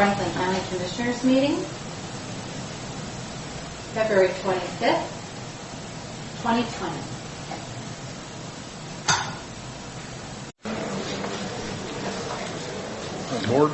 Franklin County Commissioners meeting, February 25th, 2020. Board.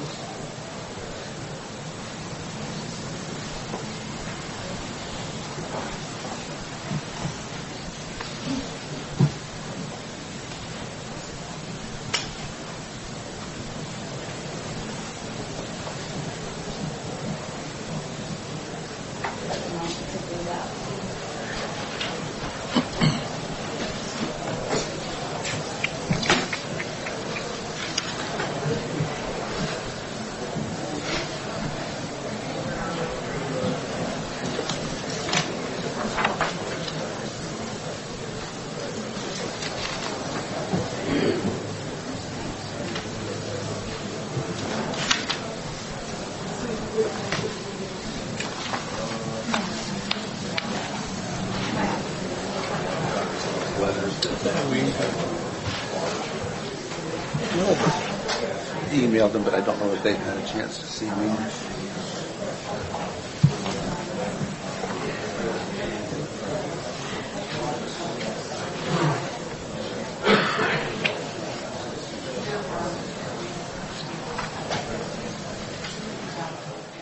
Emailed them, but I don't know if they've had a chance to see me.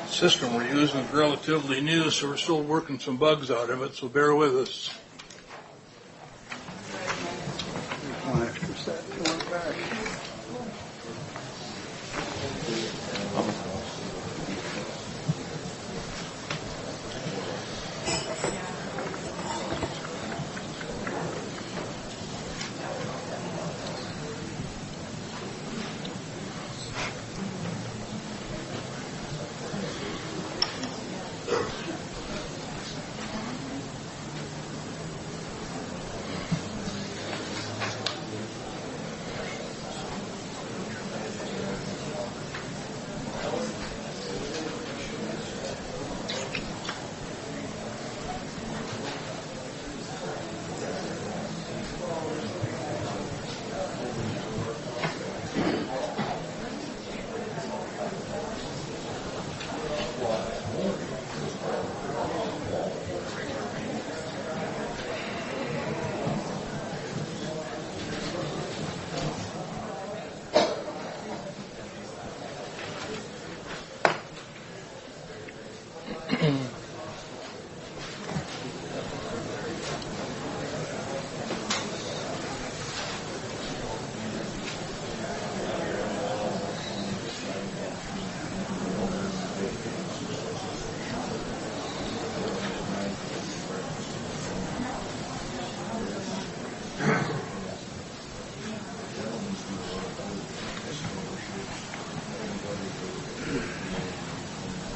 System we're using is relatively new, so we're still working some bugs out of it, so bear with us. One extra set. One back.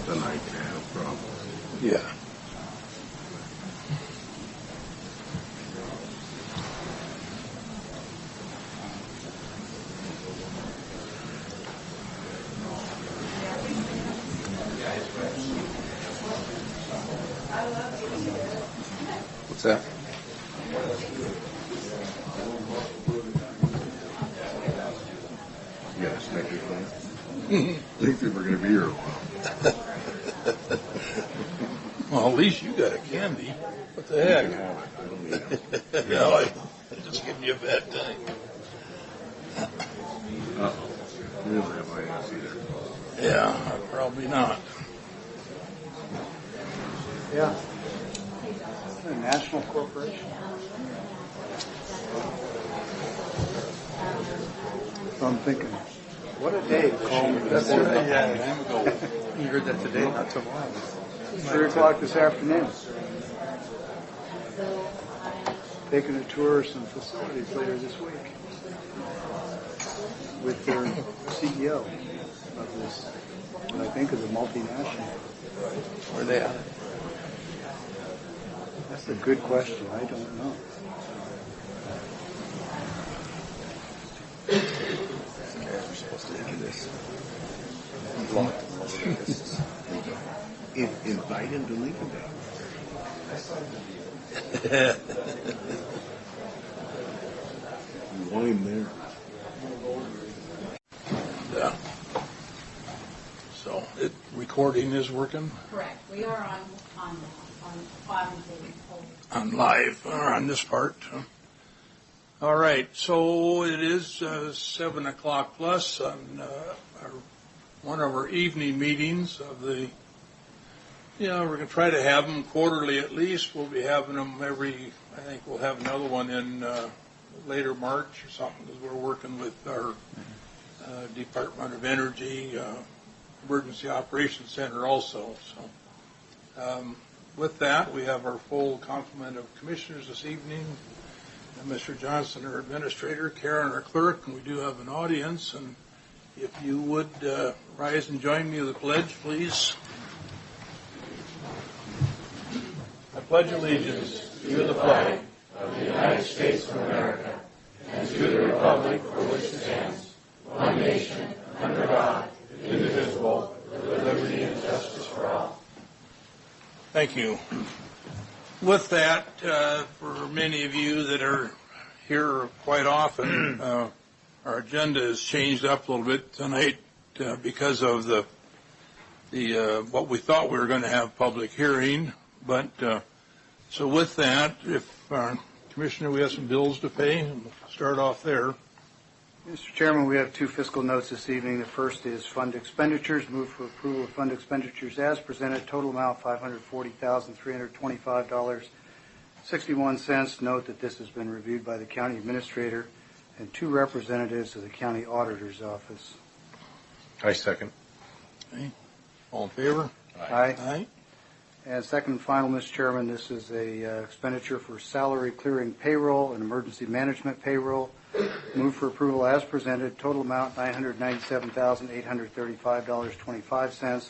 Then I can have problems. Yeah. What's that? You got a Snickers for me? These people are going to be here a while. Well, at least you got a candy. What the You heck? can have it. I don't need it. No, I'm just giving you a bad time. Uh-oh. You don't have my ass either. Yeah, probably not. Yeah. A national corporation. So I'm thinking, what a day to call me. That's You heard that today, not tomorrow. 3 o'clock this afternoon. Taking a tour of some facilities later this week with their CEO of this, what I think is a multinational. Where are they at? That's a good question. I don't know. We're supposed to do this. Blocked. Invite him to Lincoln Day. You want him there. Yeah. So it recording is working Correct. We are on on live, or on this part. All right, so it is 7 o'clock plus on one of our evening meetings of the, we're going to try to have them quarterly at least. We'll be having them I think we'll have another one in later March or something, because we're working with our Department of Energy Emergency Operations Center also. So with that, we have our full complement of commissioners this evening. Mr. Johnson, our administrator, Karen, our clerk, and we do have an audience. And if you would rise and join me with the pledge, please. I pledge allegiance to the flag of the United States of America and to the republic for which it stands, one nation, under God, indivisible, with liberty and justice for all. Thank you. With that, for many of you that are here quite often, our agenda has changed up a little bit tonight because of the what we thought we were going to have public hearing. But so with that, if Commissioner, we have some bills to pay, and we'll start off there. Mr. Chairman, we have two fiscal notes this evening. The first is fund expenditures. Move for approval of fund expenditures as presented. Total amount $540,325.61. Note that this has been reviewed by the county administrator and two representatives of the county auditor's office. I second. Okay. All in favor? Aye. Aye. And second and final, Mr. Chairman, this is a expenditure for salary clearing payroll and emergency management payroll. Move for approval as presented. Total amount $997,835.25.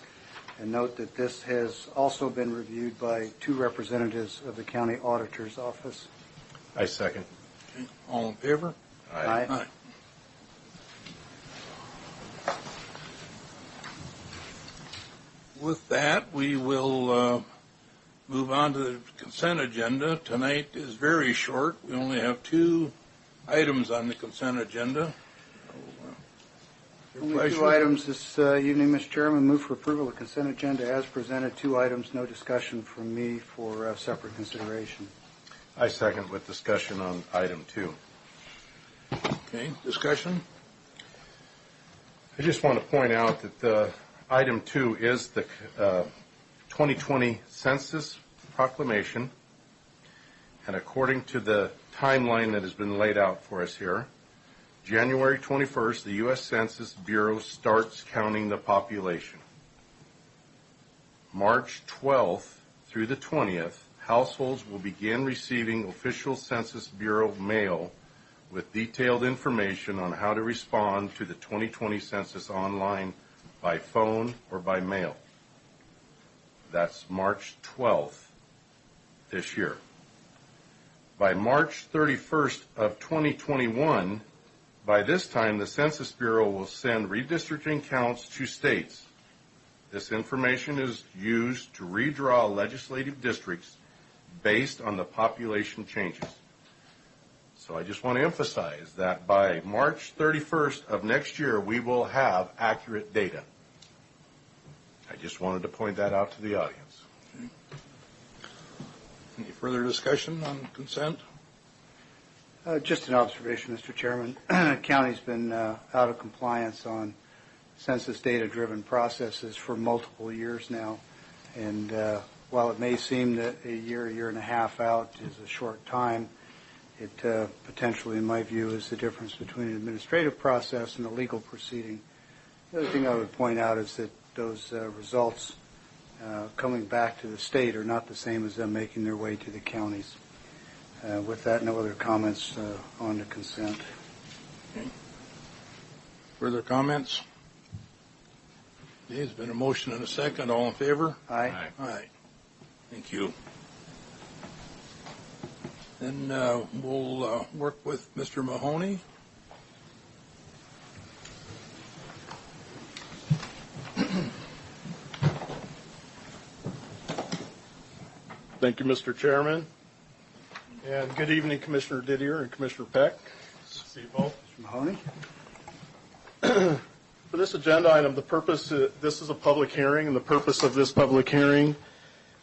And note that this has also been reviewed by two representatives of the county auditor's office. I second. Okay. All in favor? Aye. Aye. With that, we will move on to the consent agenda. Tonight is very short. We only have two items on the consent agenda. Your Only pleasure. two items this evening, Mr. Chairman. Move for approval of the consent agenda as presented. Two items, no discussion from me for separate consideration. I second with discussion on item 2. Okay, discussion? I just want to point out that item 2 is the 2020 Census Proclamation, and according to the timeline that has been laid out for us here, January 21st, the U.S. Census Bureau starts counting the population. March 12th through the 20th, households will begin receiving official Census Bureau mail with detailed information on how to respond to the 2020 census online by phone or by mail. That's March 12th this year. By March 31st of 2021, by this time, the Census Bureau will send redistricting counts to states. This information is used to redraw legislative districts based on the population changes. So I just want to emphasize that by March 31st of next year, we will have accurate data. I just wanted to point that out to the audience. Okay. Any further discussion on consent? Just an observation, Mr. Chairman. County's been out of compliance on census data-driven processes for multiple years now. And while it may seem that a year and a half out is a short time, it potentially, in my view, is the difference between an administrative process and a legal proceeding. The other thing I would point out is that those results coming back to the state are not the same as them making their way to the counties. With that, no other comments on the consent. Okay. Further comments? Okay, there's been a motion and a second. All in favor? Aye. Aye. Thank you. Then we'll work with Mr. Mahoney. Thank you, Mr. Chairman. And good evening, Commissioner Didier and Commissioner Peck. See you both. Mr. Mahoney? For this agenda item, this is a public hearing, and the purpose of this public hearing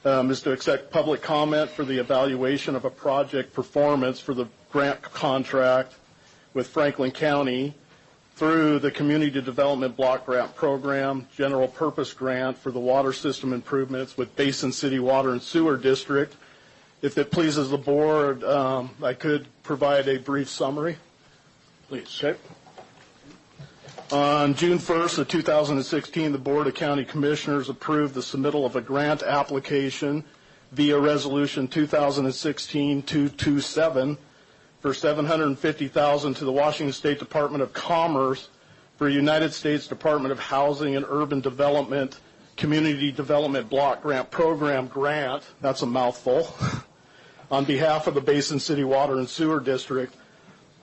is to accept public comment for the evaluation of a project performance for the grant contract with Franklin County through the Community Development Block Grant Program, General Purpose Grant for the water system improvements with Basin City Water and Sewer District. If it pleases the board, I could provide a brief summary. Please. Okay. On June 1st of 2016, the Board of County Commissioners approved the submittal of a grant application via Resolution 2016-227 for $750,000 to the Washington State Department of Commerce for United States Department of Housing and Urban Development Community Development Block Grant Program grant. That's a mouthful. On behalf of the Basin City Water and Sewer District.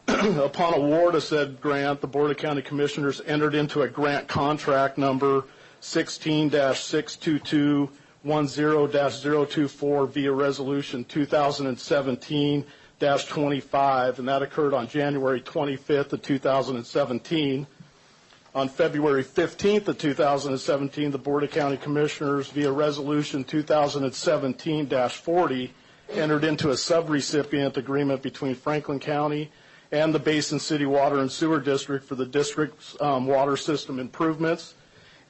Upon award of said grant, the Board of County Commissioners entered into a grant contract number 16-62210-024 via Resolution 2017-25, and that occurred on January 25th of 2017. On February 15th of 2017, the Board of County Commissioners via Resolution 2017-40 entered into a subrecipient agreement between Franklin County and the Basin City Water and Sewer District for the district's water system improvements.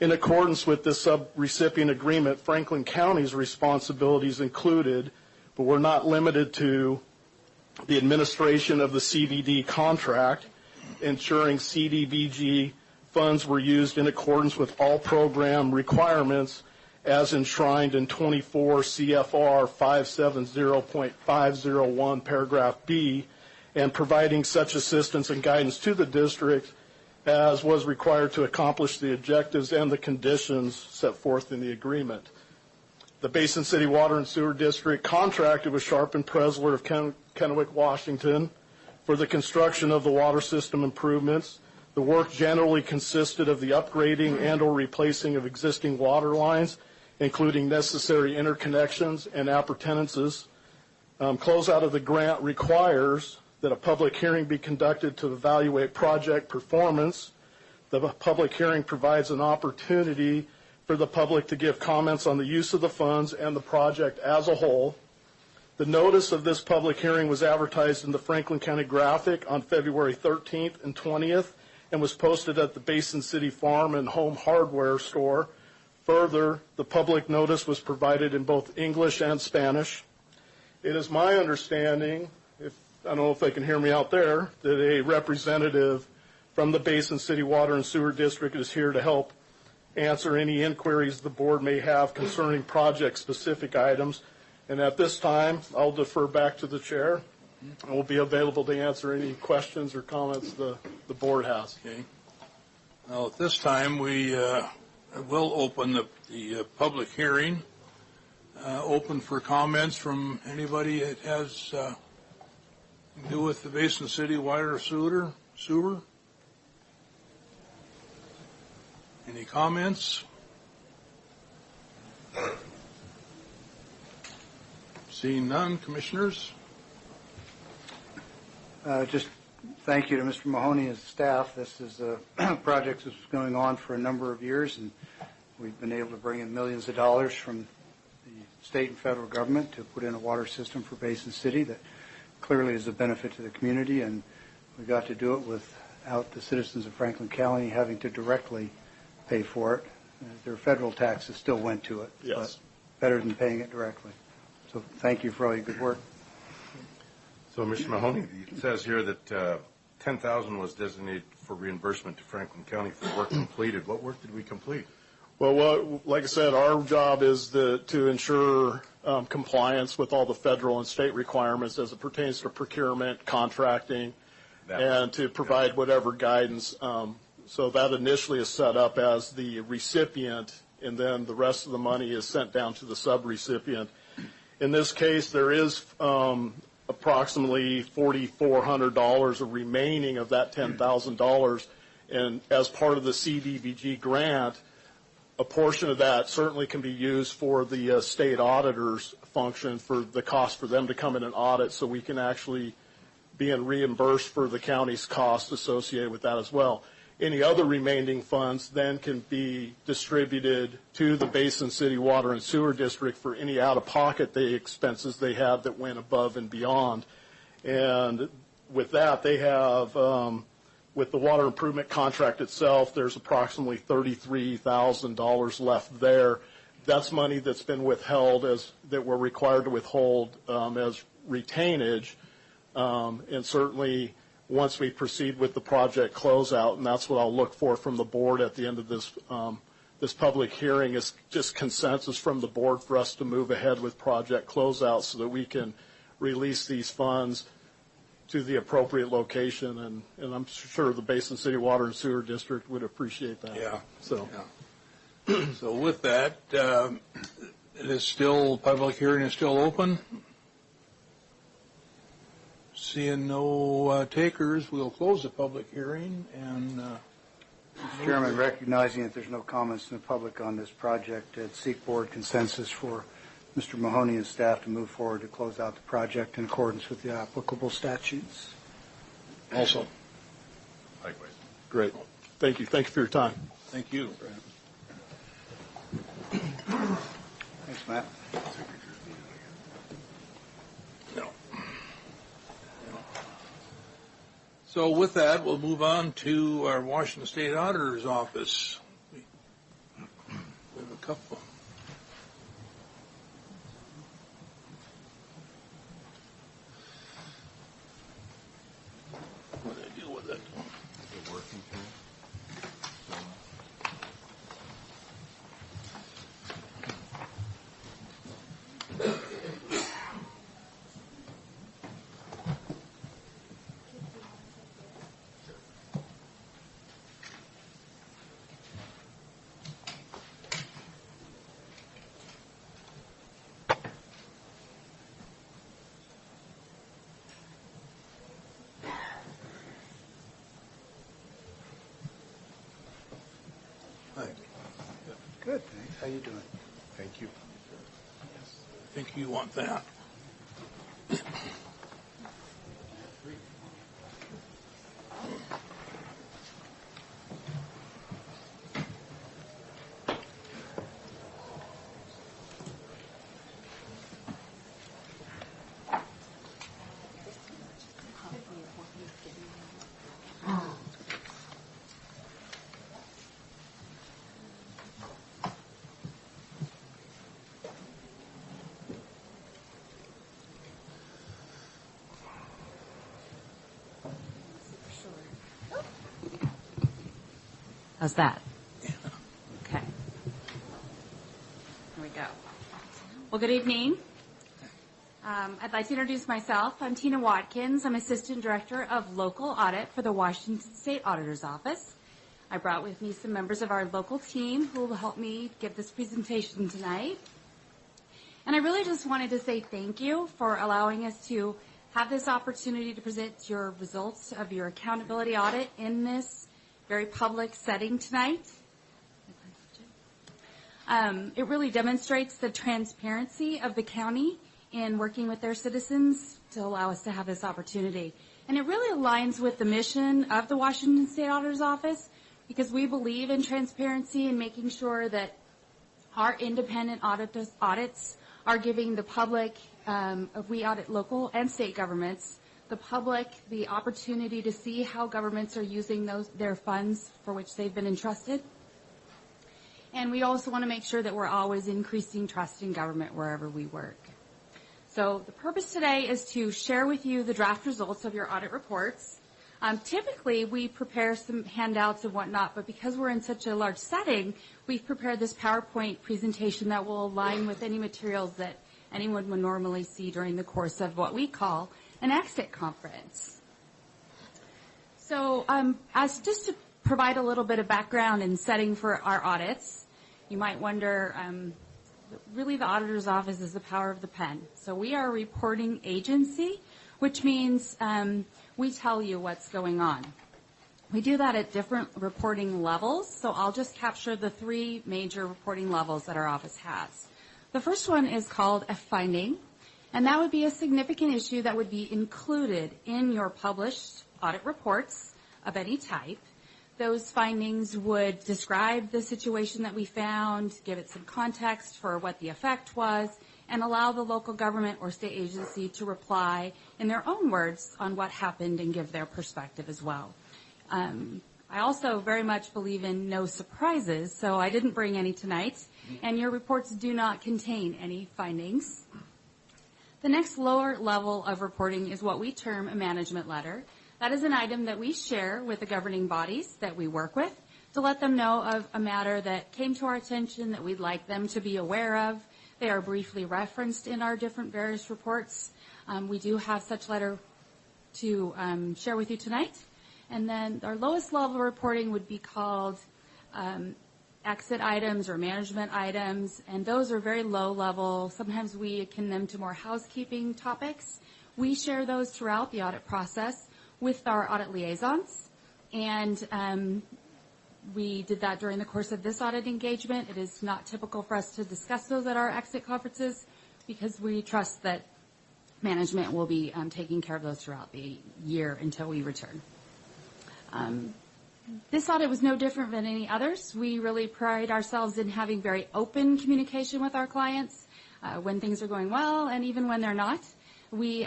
In accordance with this subrecipient agreement, Franklin County's responsibilities included, but were not limited to, the administration of the CVD contract, ensuring CDBG funds were used in accordance with all program requirements as enshrined in 24 CFR 570.501 paragraph B, and providing such assistance and guidance to the district as was required to accomplish the objectives and the conditions set forth in the agreement. The Basin City Water and Sewer District contracted with Sharp and Presler of Kennewick, Washington for the construction of the water system improvements. The work generally consisted of the upgrading and or replacing of existing water lines, including necessary interconnections and appurtenances. Closeout of the grant requires that a public hearing be conducted to evaluate project performance. The public hearing provides an opportunity for the public to give comments on the use of the funds and the project as a whole. The notice of this public hearing was advertised in the Franklin County Graphic on February 13th and 20th and was posted at the Basin City Farm and Home Hardware store. Further, the public notice was provided in both English and Spanish. It is my understanding, I don't know if they can hear me out there, that a representative from the Basin City Water and Sewer District is here to help answer any inquiries the board may have concerning project-specific items. And at this time, I'll defer back to the chair. I will be available to answer any questions or comments the board has. Okay. Now, at this time, we will open the public hearing. Open for comments from anybody that has to do with the Basin City Water Sewer. Any comments? Seeing none, commissioners? Just thank you to Mr. Mahoney and his staff. This is a project that's going on for a number of years, and we've been able to bring in millions of dollars from the state and federal government to put in a water system for Basin City that clearly is a benefit to the community, and we got to do it without the citizens of Franklin County having to directly pay for it. Their federal taxes still went to it, Yes. but better than paying it directly. So thank you for all your good work. So, Mr. Mahoney, it says here that $10,000 was designated for reimbursement to Franklin County for work completed. What work did we complete? Well, like I said, our job is to ensure compliance with all the federal and state requirements as it pertains to procurement, contracting, and to provide whatever guidance. So that initially is set up as the recipient, and then the rest of the money is sent down to the subrecipient. In this case, there is approximately $4,400 of remaining of that $10,000, and as part of the CDBG grant, a portion of that certainly can be used for the state auditor's function for the cost for them to come in and audit, so we can actually be reimbursed for the county's costs associated with that as well. any other remaining funds then can be distributed to the Basin City Water and Sewer District for any out-of-pocket expenses they have that went above and beyond. And with that, they have, with the water improvement contract itself, there's approximately $33,000 left there. That's money that's been withheld that we're required to withhold as retainage. And certainly, once we proceed with the project closeout, and that's what I'll look for from the board at the end of this public hearing, is just consensus from the board for us to move ahead with project closeout so that we can release these funds to the appropriate location, and I'm sure the Basin City Water and Sewer District would appreciate that. Yeah. So, Yeah. So with that, it is still, public hearing is still open. Seeing no takers, we'll close the public hearing and Mr. Chairman, recognizing that there's no comments in the public on this project, I'd seek board consensus for Mr. Mahoney and staff to move forward to close out the project in accordance with the applicable statutes. also, Likewise. great. Thank you. Thank you for your time. thank you. Thanks, Matt. No. So with that, we'll move on to our Washington State Auditor's Office. We have a couple. What do I do with it? Good, thanks. How you doing? Thank you. I think you want that. How's that? Okay. Here we go. Well, good evening. I'd like to introduce myself. I'm Tina Watkins. I'm Assistant Director of Local Audit for the Washington State Auditor's Office. I brought with me some members of our local team who will help me give this presentation tonight. And I really just wanted to say thank you for allowing us to have this opportunity to present your results of your accountability audit in this very public setting tonight. It really demonstrates the transparency of the county in working with their citizens to allow us to have this opportunity. And it really aligns with the mission of the Washington State Auditor's Office because we believe in transparency and making sure that our independent audits are giving the public, we audit local and state governments, the public the opportunity to see how governments are using their funds for which they've been entrusted. And we also want to make sure that we're always increasing trust in government wherever we work. So the purpose today is to share with you the draft results of your audit reports. Typically, we prepare some handouts and whatnot, but because we're in such a large setting, we've prepared this PowerPoint presentation that will align with any materials that anyone would normally see during the course of what we call an exit conference. So as just to provide a little bit of background and setting for our audits, you might wonder, really the auditor's office is the power of the pen. So we are a reporting agency, which means we tell you what's going on. We do that at different reporting levels, so I'll just capture the three major reporting levels that our office has. The first one is called a finding, and that would be a significant issue that would be included in your published audit reports of any type Those findings would describe the situation that we found, give it some context for what the effect was, and allow the local government or state agency to reply in their own words on what happened and give their perspective as well. I also very much believe in no surprises, so I didn't bring any tonight, and your reports do not contain any findings. The next lower level of reporting is what we term a management letter. That is an item that we share with the governing bodies that we work with to let them know of a matter that came to our attention that we'd like them to be aware of. They are briefly referenced in our different various reports. We do have such letter to share with you tonight. And then our lowest level reporting would be called exit items or management items, and those are very low level. Sometimes we akin them to more housekeeping topics. We share those throughout the audit process with our audit liaisons, and we did that during the course of this audit engagement. It is not typical for us to discuss those at our exit conferences because we trust that management will be taking care of those throughout the year until we return. This audit was no different than any others. We really pride ourselves in having very open communication with our clients when things are going well and even when they're not. We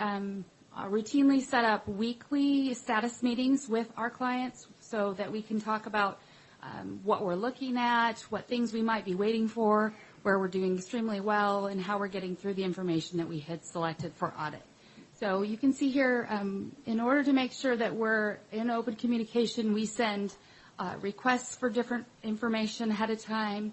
routinely set up weekly status meetings with our clients so that we can talk about what we're looking at, what things we might be waiting for, where we're doing extremely well, and how we're getting through the information that we had selected for audit. So you can see here, in order to make sure that we're in open communication, we send requests for different information ahead of time.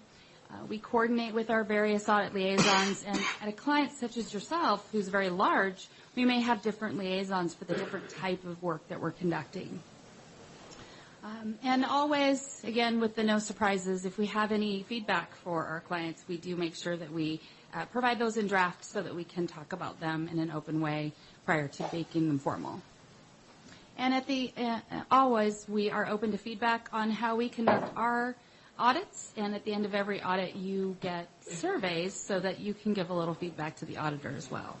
We coordinate with our various audit liaisons, and at a client such as yourself, who's very large, we may have different liaisons for the different type of work that we're conducting. And always, again, with the no surprises, if we have any feedback for our clients, we do make sure that we provide those in draft so that we can talk about them in an open way prior to making them formal. And at the always, we are open to feedback on how we conduct our audits, and at the end of every audit, you get surveys so that you can give a little feedback to the auditor as well.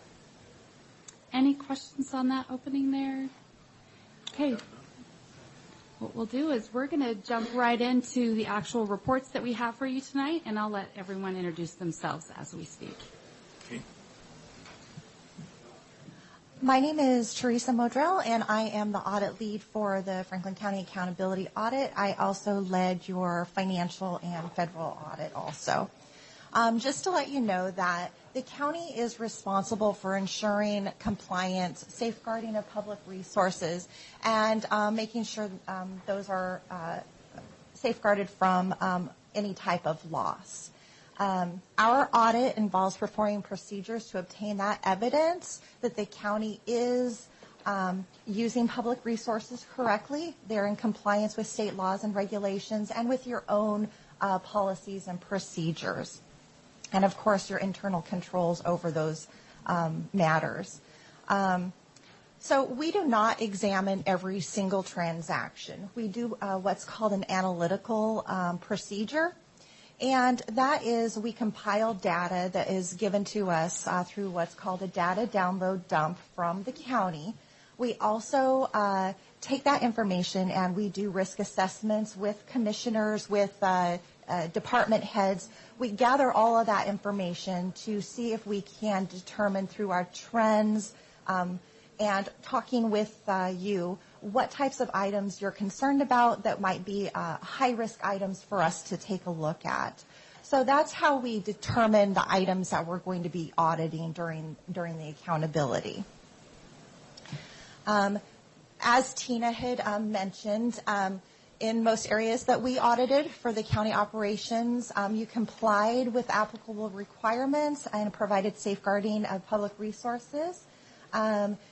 Any questions on that opening there? Okay. What we'll do is we're going to jump right into the actual reports that we have for you tonight, and I'll let everyone introduce themselves as we speak. Okay. My name is Teresa Modrell, and I am the audit lead for the Franklin County Accountability Audit. I also led your financial and federal audit also. Just to let you know that the county is responsible for ensuring compliance, safeguarding of public resources, and making sure those are safeguarded from any type of loss. Our audit involves performing procedures to obtain that evidence that the county is using public resources correctly. They're in compliance with state laws and regulations and with your own policies and procedures. And, of course, your internal controls over those matters. So we do not examine every single transaction. We do what's called an analytical procedure. And that is we compile data that is given to us through what's called a data download dump from the county. We also take that information and we do risk assessments with commissioners, with department heads. We gather all of that information to see if we can determine through our trends and talking with you what types of items you're concerned about that might be high-risk items for us to take a look at. So that's how we determine the items that we're going to be auditing during the accountability. As Tina had mentioned, in most areas that we audited for the county operations, you complied with applicable requirements and provided safeguarding of public resources.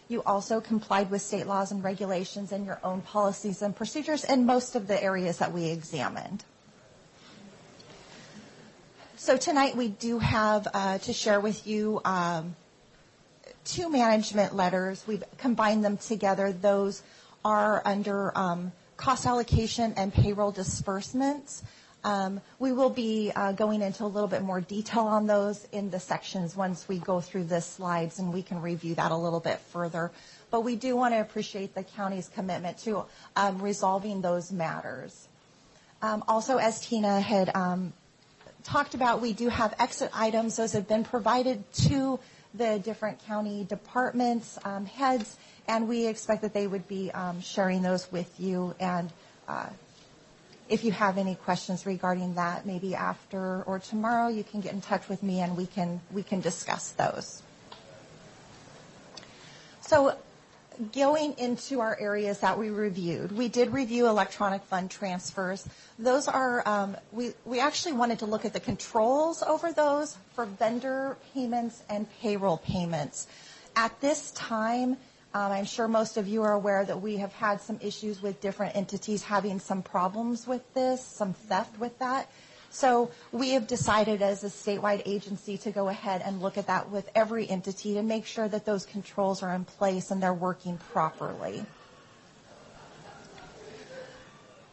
You also complied with state laws and regulations and your own policies and procedures in most of the areas that we examined. So tonight we do have to share with you two management letters. We've combined them together. Those are under cost allocation and payroll disbursements. We will be going into a little bit more detail on those in the sections once we go through the slides, and we can review that a little bit further. But we do want to appreciate the county's commitment to resolving those matters. Also, as Tina had talked about, we do have exit items. Those have been provided to the different county departments, heads, and we expect that they would be sharing those with you. And if you have any questions regarding that, maybe after or tomorrow, you can get in touch with me and we can discuss those. So going into our areas that we reviewed, we did review electronic fund transfers. Those are, we actually wanted to look at the controls over those for vendor payments and payroll payments. At this time, I'm sure most of you are aware that we have had some issues with different entities having some problems with this, some theft with that. So we have decided as a statewide agency to go ahead and look at that with every entity to make sure that those controls are in place and they're working properly.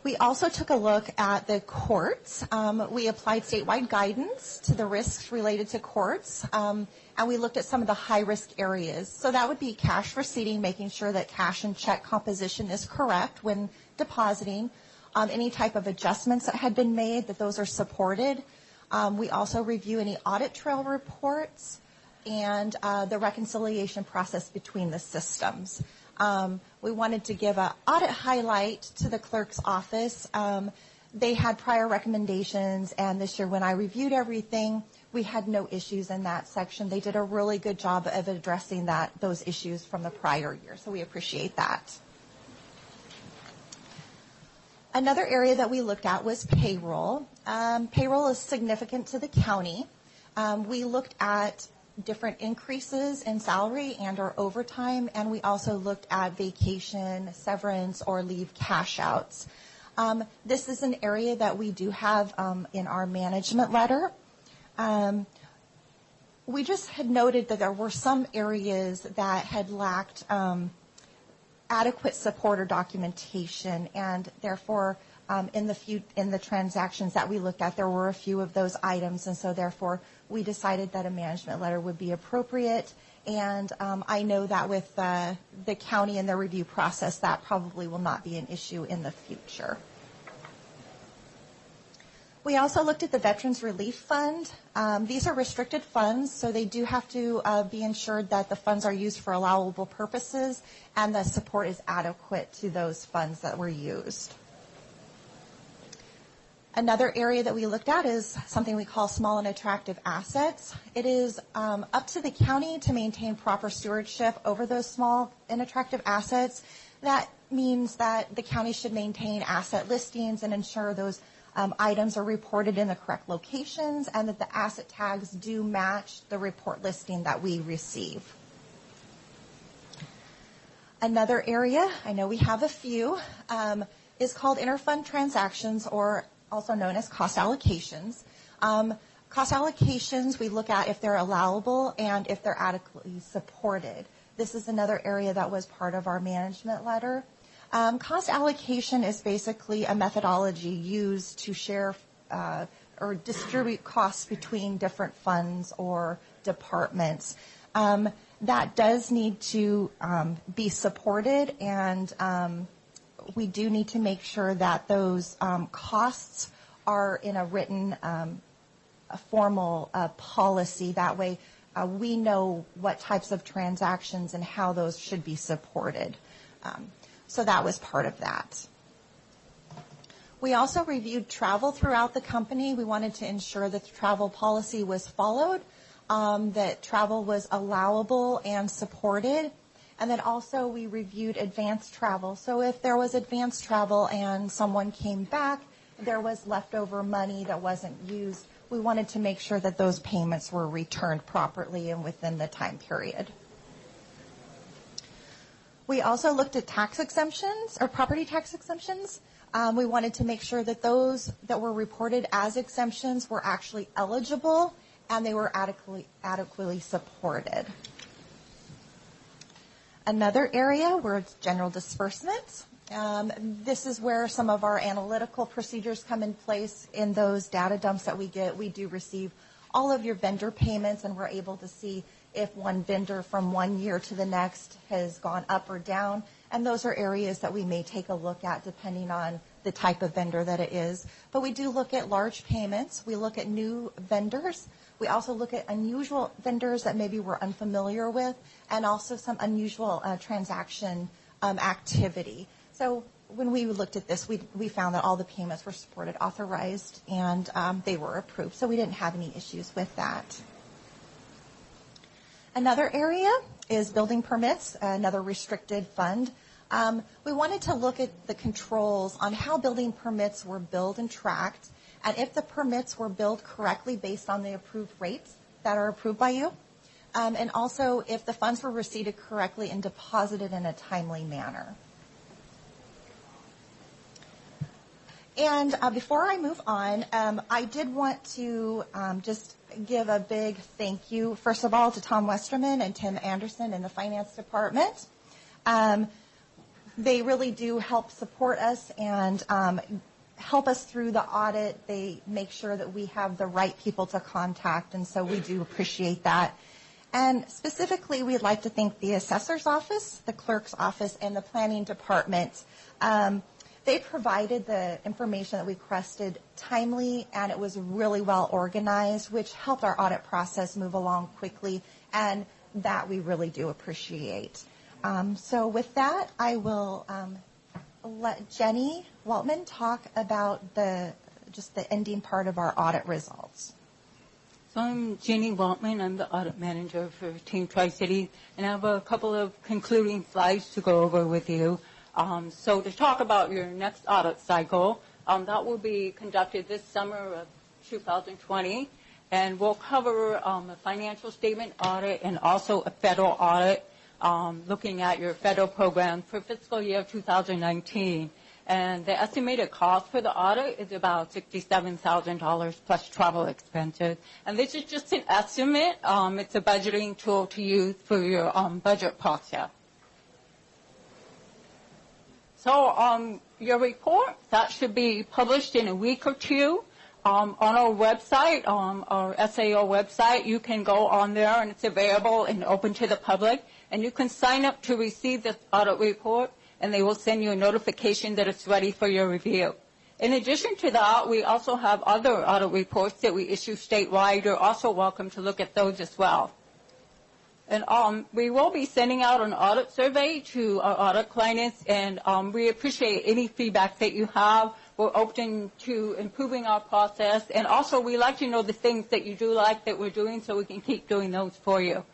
We also took a look at the courts. We applied statewide guidance to the risks related to courts, and we looked at some of the high-risk areas. So that would be cash receipting, making sure that cash and check composition is correct when depositing. Any type of adjustments that had been made, that those are supported. We also review any audit trail reports and the reconciliation process between the systems. We wanted to give an audit highlight to the clerk's office. They had prior recommendations, and this year when I reviewed everything, we had no issues in that section. They did a really good job of addressing those issues from the prior year, so we appreciate that. Another area that we looked at was payroll. Payroll is significant to the county. We looked at different increases in salary and or overtime, and we also looked at vacation, severance, or leave cash outs. This is an area that we do have in our management letter. We just had noted that there were some areas that had lacked adequate support or documentation, and therefore in the transactions that we looked at, there were a few of those items, and so therefore we decided that a management letter would be appropriate. And I know that with the county and their review process, that probably will not be an issue in the future. We also looked at the Veterans Relief Fund. These are restricted funds, so they do have to be ensured that the funds are used for allowable purposes and the support is adequate to those funds that were used. Another area that we looked at is something we call small and attractive assets. It is up to the county to maintain proper stewardship over those small and attractive assets. That means that the county should maintain asset listings and ensure those items are reported in the correct locations and that the asset tags do match the report listing that we receive. Another area, I know we have a few, is called interfund transactions, or also known as cost allocations. Cost allocations, we look at if they're allowable and if they're adequately supported. This is another area that was part of our management letter. Cost allocation is basically a methodology used to share or distribute costs between different funds or departments. That does need to be supported, and we do need to make sure that those costs are in a written, a formal policy. That way we know what types of transactions and how those should be supported. So that was part of that. We also reviewed travel throughout the company. We wanted to ensure that the travel policy was followed, that travel was allowable and supported. And then also we reviewed advanced travel. So if there was advanced travel and someone came back, there was leftover money that wasn't used, we wanted to make sure that those payments were returned properly and within the time period. We also looked at tax exemptions or property tax exemptions. We wanted to make sure that those that were reported as exemptions were actually eligible and they were adequately supported. Another area where it's general disbursements. This is where some of our analytical procedures come in place. In those data dumps that we get, we do receive all of your vendor payments, and we're able to see if one vendor from one year to the next has gone up or down, And those are areas that we may take a look at depending on the type of vendor that it is. But we do look at large payments. We look at new vendors. We also look at unusual vendors that maybe we're unfamiliar with, and also some unusual transaction activity. So when we looked at this, we found that all the payments were supported, authorized, and they were approved. So we didn't have any issues with that. Another area is building permits, another restricted fund. We wanted to look at the controls on how building permits were billed and tracked, and if the permits were billed correctly based on the approved rates that are approved by you, and also if the funds were received correctly and deposited in a timely manner. And before I move on, I did want to just give a big thank you, first of all, to Tom Westerman and Tim Anderson in the Finance Department. They really do help support us and help us through the audit. They make sure that we have the right people to contact, and so we do appreciate that. And specifically, we'd like to thank the Assessor's Office, the Clerk's Office, and the Planning Department. They provided the information that we requested timely, and it was really well organized, which helped our audit process move along quickly, and that we really do appreciate. So with that, I will let Jenny Waltman talk about just the ending part of our audit results. So I'm Jenny Waltman. I'm the audit manager for Team Tri-Cities, and I have a couple of concluding slides to go over with you. So to talk about your next audit cycle, that will be conducted this summer of 2020, and we'll cover a financial statement audit and also a federal audit, looking at your federal program for fiscal year 2019. And the estimated cost for the audit is about $67,000 plus travel expenses. And this is just an estimate. It's a budgeting tool to use for your budget process. So your report, that should be published in a week or two. On our website, our SAO website, you can go on there, and it's available and open to the public. And you can sign up to receive this audit report, and they will send you a notification that it's ready for your review. In addition to that, we also have other audit reports that we issue statewide. You're also welcome to look at those as well. And we will be sending out an audit survey to our audit clients, and we appreciate any feedback that you have. We're open to improving our process, and also we like to know the things that you do like that we're doing so we can keep doing those for you.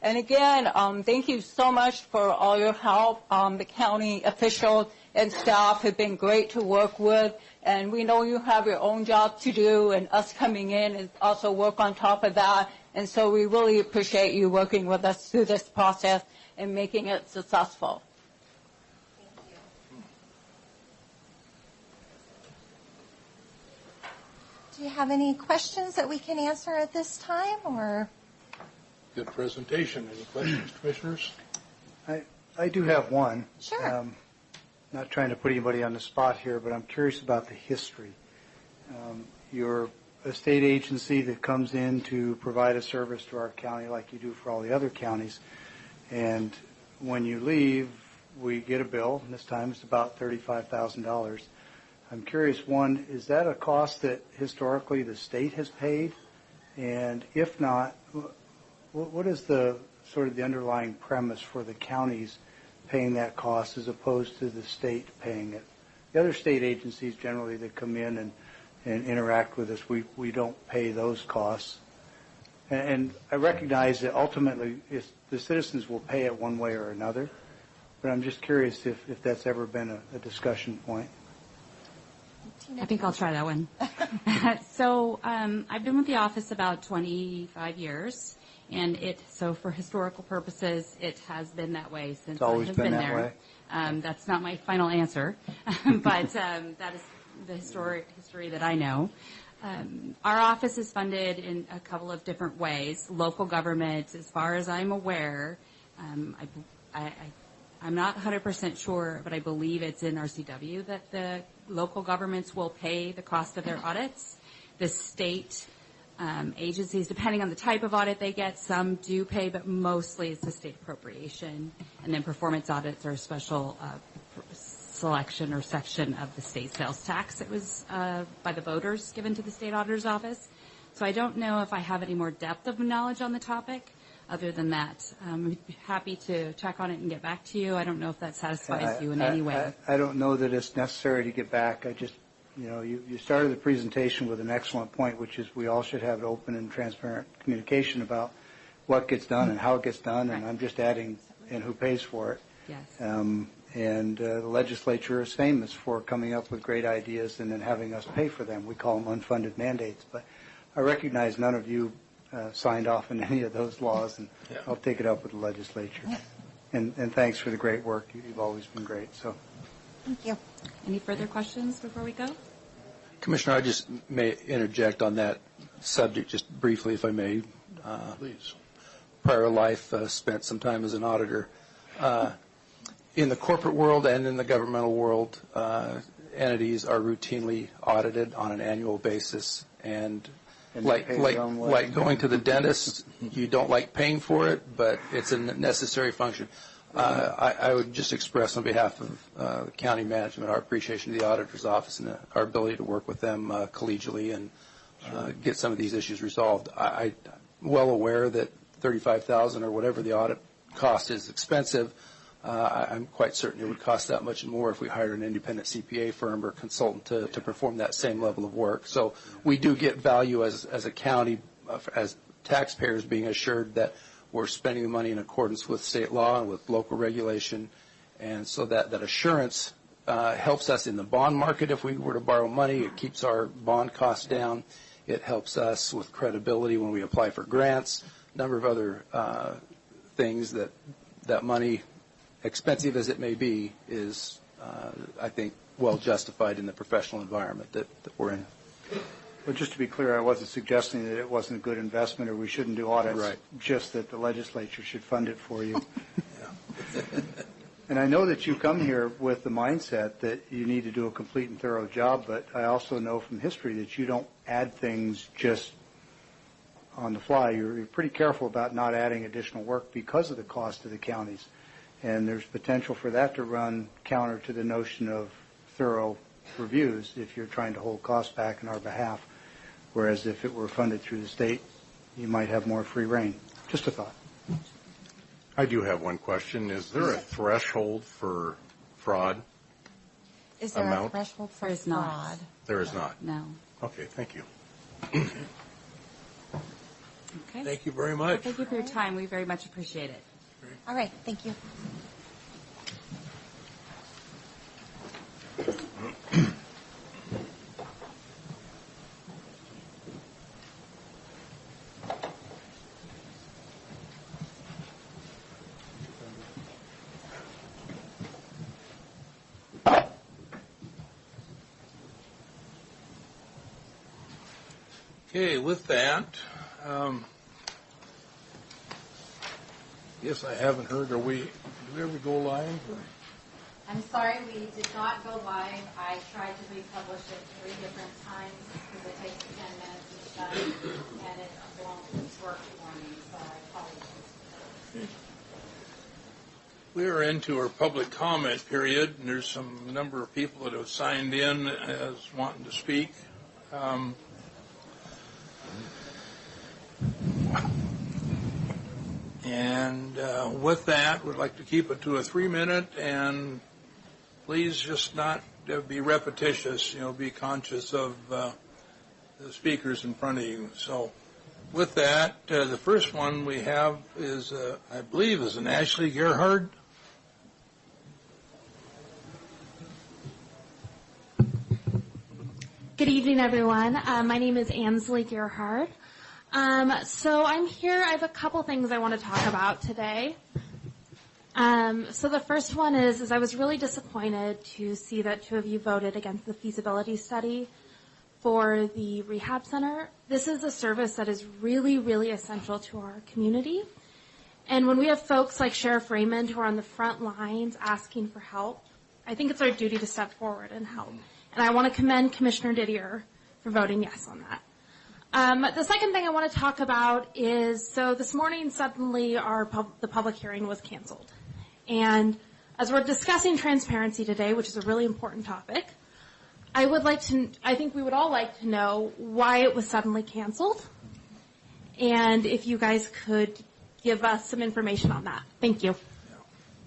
And again, thank you so much for all your help. The county officials and staff have been great to work with, and we know you have your own job to do, and us coming in is also work on top of that. And so we really appreciate you working with us through this process and making it successful. Thank you. Do you have any questions that we can answer at this time, or? Good presentation. Any questions, commissioners? I do have one. Sure. Not trying to put anybody on the spot here, but I'm curious about the history. You're a state agency that comes in to provide a service to our county like you do for all the other counties. And when you leave, we get a bill, and this time it's about $35,000. I'm curious, one, is that a cost that historically the state has paid? And if not, what is the sort of the underlying premise for the counties paying that cost as opposed to the state paying it? The other state agencies generally that come in and interact with us, we don't pay those costs. And I recognize that ultimately the citizens will pay it one way or another, but I'm just curious if that's ever been a discussion point. I think I'll try that one. So I've been with the office about 25 years, and so for historical purposes, it has been that way since I have been there. That's not my final answer, but that is the history that I know. Our office is funded in a couple of different ways. Local government, as far as I'm aware, I'm not 100% sure, but I believe it's in RCW that the local governments will pay the cost of their audits. The state agencies, depending on the type of audit they get. Some do pay, but mostly it's the state appropriation. And then performance audits are a special selection or section of the state sales tax that was by the voters given to the state auditor's office. So I don't know if I have any more depth of knowledge on the topic. Other than that, I'm happy to check on it and get back to you. I don't know if that satisfies you in any way. I don't know that it's necessary to get back. I just, you started the presentation with an excellent point, which is we all should have open and transparent communication about what gets done and how it gets done, and I'm just adding and who pays for it. Yes. And the legislature is famous for coming up with great ideas and then having us pay for them. We call them unfunded mandates. But I recognize none of you signed off on any of those laws, and I'll take it up with the legislature. And thanks for the great work. You've always been great. So, Thank you. Any further questions before we go? Commissioner, I just may interject on that subject just briefly, if I may. Please. Prior life, spent some time as an auditor. In the corporate world and in the governmental world, entities are routinely audited on an annual basis, and like going to the dentist, you don't like paying for it, but it's a necessary function. I would just express on behalf of county management our appreciation to the auditor's office and our ability to work with them collegially and get some of these issues resolved. I'm well aware that $35,000 or whatever the audit cost is expensive. I'm quite certain it would cost that much more if we hired an independent CPA firm or consultant to perform that same level of work. So we do get value as a county, as taxpayers, being assured that we're spending the money in accordance with state law and with local regulation. And so that assurance helps us in the bond market if we were to borrow money. It keeps our bond costs down. It helps us with credibility when we apply for grants, a number of other things that money, expensive as it may be, is, I think, well justified in the professional environment that we're in. Well, just to be clear, I wasn't suggesting that it wasn't a good investment or we shouldn't do audits, right. Just that the legislature should fund it for you. And I know that you come here with the mindset that you need to do a complete and thorough job, but I also know from history that you don't add things just on the fly. You're pretty careful about not adding additional work because of the cost to the counties. And there's potential for that to run counter to the notion of thorough reviews if you're trying to hold costs back in our behalf, whereas if it were funded through the state, you might have more free reign. Just a thought. I do have one question. Is there a threshold for fraud? Is there Amount? a threshold for There is not. fraud? There is not. No. Okay, thank you. Okay. Thank you very Well, much. thank you for your time. We very much appreciate it. All right. Thank you. Okay, with that, yes, I haven't heard. Did we ever go live? Or? I'm sorry we did not go live. I tried to republish it 3 different times because it takes 10 minutes each time, and it won't work for me, so I apologize. We are into our public comment period, and there's some number of people that have signed in as wanting to speak. And with that, we'd like to keep it to a 3-minute, and please just not be repetitious, be conscious of the speakers in front of you. So with that, the first one we have is, I believe, is an Ashley Gerhard. Good evening, everyone. My name is Ansley Gerhard. So I'm here. I have a couple things I want to talk about today. So the first one is I was really disappointed to see that 2 of you voted against the feasibility study for the rehab center. This is a service that is really, really essential to our community. And when we have folks like Sheriff Raymond who are on the front lines asking for help, I think it's our duty to step forward and help. And I want to commend Commissioner Didier for voting yes on that. The second thing I want to talk about is, so this morning suddenly the public hearing was canceled. And as we're discussing transparency today, which is a really important topic, I think we would all like to know why it was suddenly canceled, and if you guys could give us some information on that. Thank you.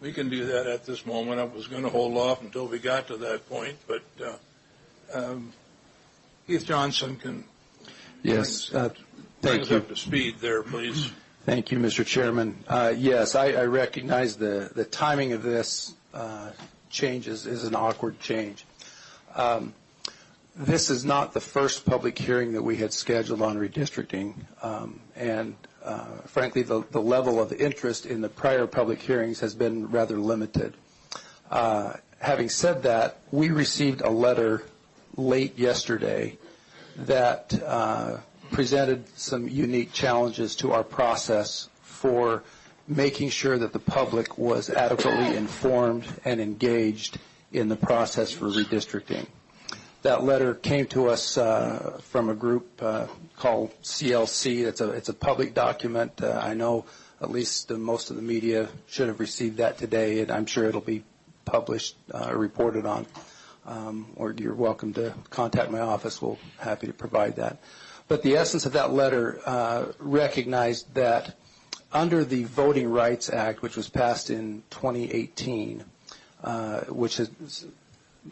We can do that at this moment. I was going to hold off until we got to that point, but Keith Johnson can bring us up to speed there, please. Thank you, Mr. Chairman. Yes, I recognize the timing of this change is an awkward change. This is not the first public hearing that we had scheduled on redistricting, and frankly, the level of interest in the prior public hearings has been rather limited. Having said that, we received a letter late yesterday that presented some unique challenges to our process for making sure that the public was adequately informed and engaged in the process for redistricting. That letter came to us from a group called CLC. It's a public document. I know at least most of the media should have received that today, and I'm sure it'll be published, reported on. Or you're welcome to contact my office. We're happy to provide that. But the essence of that letter recognized that under the Voting Rights Act, which was passed in 2018, which has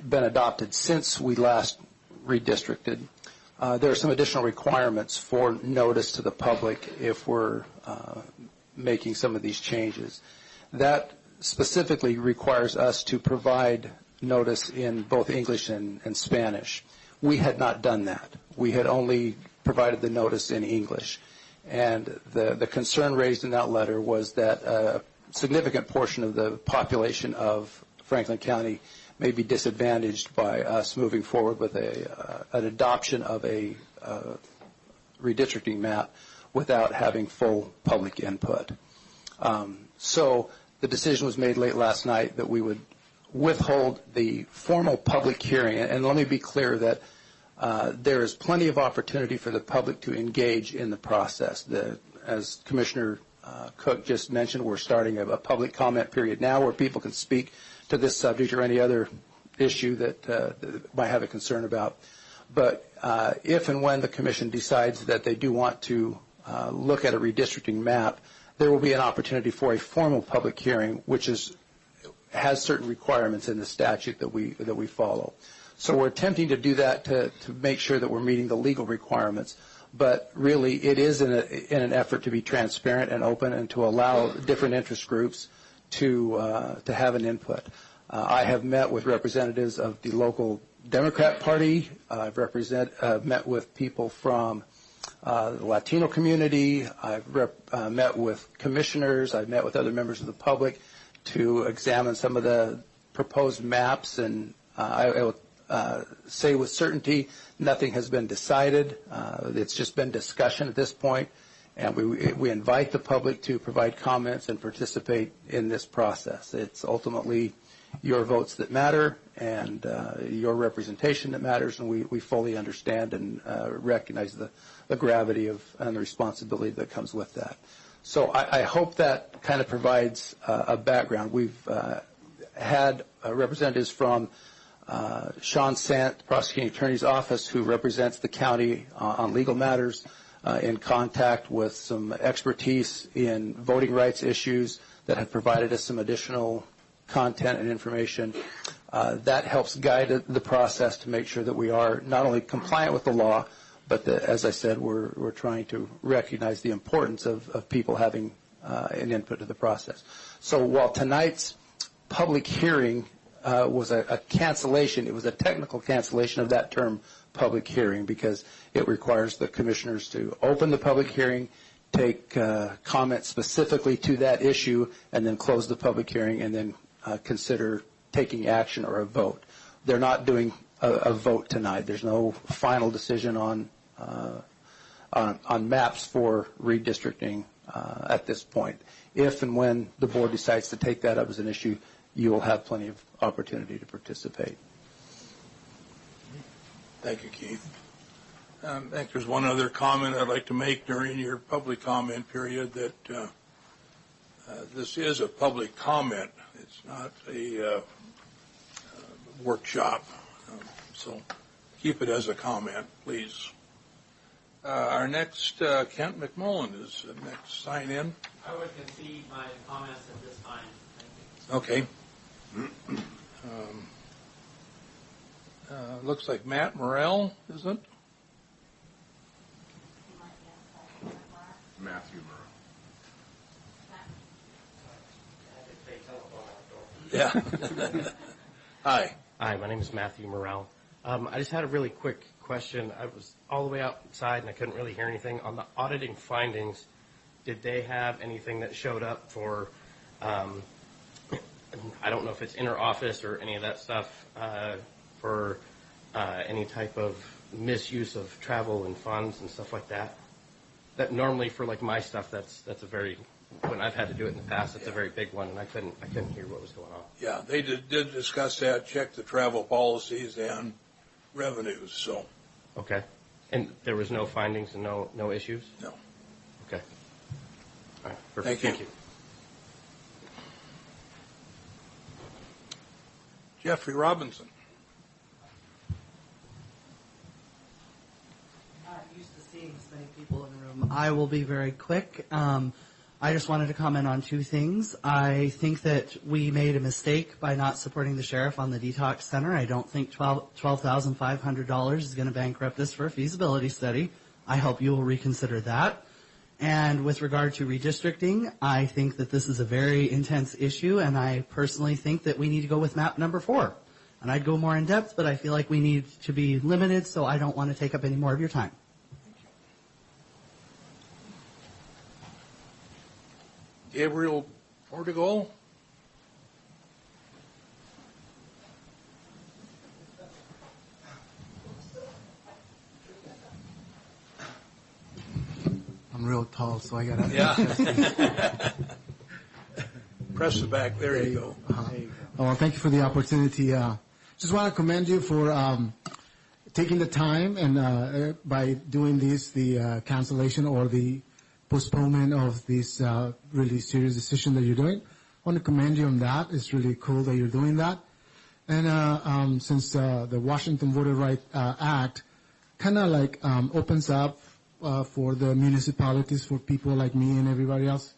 been adopted since we last redistricted, there are some additional requirements for notice to the public if we're making some of these changes. That specifically requires us to provide notice in both English and Spanish. We had not done that. We had only provided the notice in English. And the concern raised in that letter was that a significant portion of the population of Franklin County may be disadvantaged by us moving forward with an adoption of a redistricting map without having full public input. So the decision was made late last night that we would withhold the formal public hearing. And let me be clear that there is plenty of opportunity for the public to engage in the process. As Commissioner Cook just mentioned, we're starting a public comment period now where people can speak to this subject or any other issue that might have a concern about. But if and when the Commission decides that they do want to look at a redistricting map, there will be an opportunity for a formal public hearing, which has certain requirements in the statute that we follow. So we're attempting to do that to make sure that we're meeting the legal requirements. But really, it is in an effort to be transparent and open and to allow different interest groups to have an input. I have met with representatives of the local Democrat Party. I've met with people from the Latino community. I've met with commissioners. I've met with other members of the public to examine some of the proposed maps. And I will say with certainty nothing has been decided. It's just been discussion at this point. And we invite the public to provide comments and participate in this process. It's ultimately your votes that matter and your representation that matters, and we fully understand and recognize the gravity and the responsibility that comes with that. So I hope that kind of provides a background. We've had representatives from Sean Sant, the prosecuting attorney's office, who represents the county on legal matters, in contact with some expertise in voting rights issues that have provided us some additional content and information. That helps guide the process to make sure that we are not only compliant with the law, but that, as I said, we're trying to recognize the importance of people having an input to the process. So while tonight's public hearing was a cancellation, it was a technical cancellation of that term public hearing because it requires the commissioners to open the public hearing, take comments specifically to that issue, and then close the public hearing and then consider taking action or a vote. They're not doing a vote tonight. There's no final decision on maps for redistricting at this point. If and when the board decides to take that up as an issue, you will have plenty of opportunity to participate. Thank you, Keith. I think there's one other comment I'd like to make during your public comment period, that this is a public comment. It's not a workshop. So keep it as a comment, please. Our next, Kent McMullen is the next sign in. I would concede my comments at this time. Thank you. Okay. Looks like Matt Morrell, isn't it? Matthew Murrow. Yeah. Hi. Hi, my name is Matthew Morrell. I just had a really quick question. I was all the way outside and I couldn't really hear anything. On the auditing findings, did they have anything that showed up for, I don't know if it's inter-office or any of that stuff, for any type of misuse of travel and funds and stuff like that? That normally for like my stuff, that's a very, when I've had to do it in the past, it's a very big one, and I couldn't hear what was going on. Yeah, they did discuss that, check the travel policies and revenues, so. Okay. And there was no findings and no issues? No. Okay. All right, perfect. Thank you. Jeffrey Robinson. Used to seeing this many people in the room. I will be very quick. I just wanted to comment on two things. I think that we made a mistake by not supporting the sheriff on the detox center. I don't think $12,500 is going to bankrupt us for a feasibility study. I hope you will reconsider that. And with regard to redistricting, I think that this is a very intense issue, and I personally think that we need to go with map number 4. And I'd go more in depth, but I feel like we need to be limited, so I don't want to take up any more of your time. Gabriel Portugal. I'm real tall, so I gotta. Yeah. Press the back. There you go. There you go. Well, thank you for the opportunity. Just want to commend you for taking the time and by doing this, the cancellation or the postponement of this really serious decision that you're doing. I want to commend you on that. It's really cool that you're doing that. And since the Washington Voter Rights Act kind of like opens up for the municipalities, for people like me and everybody else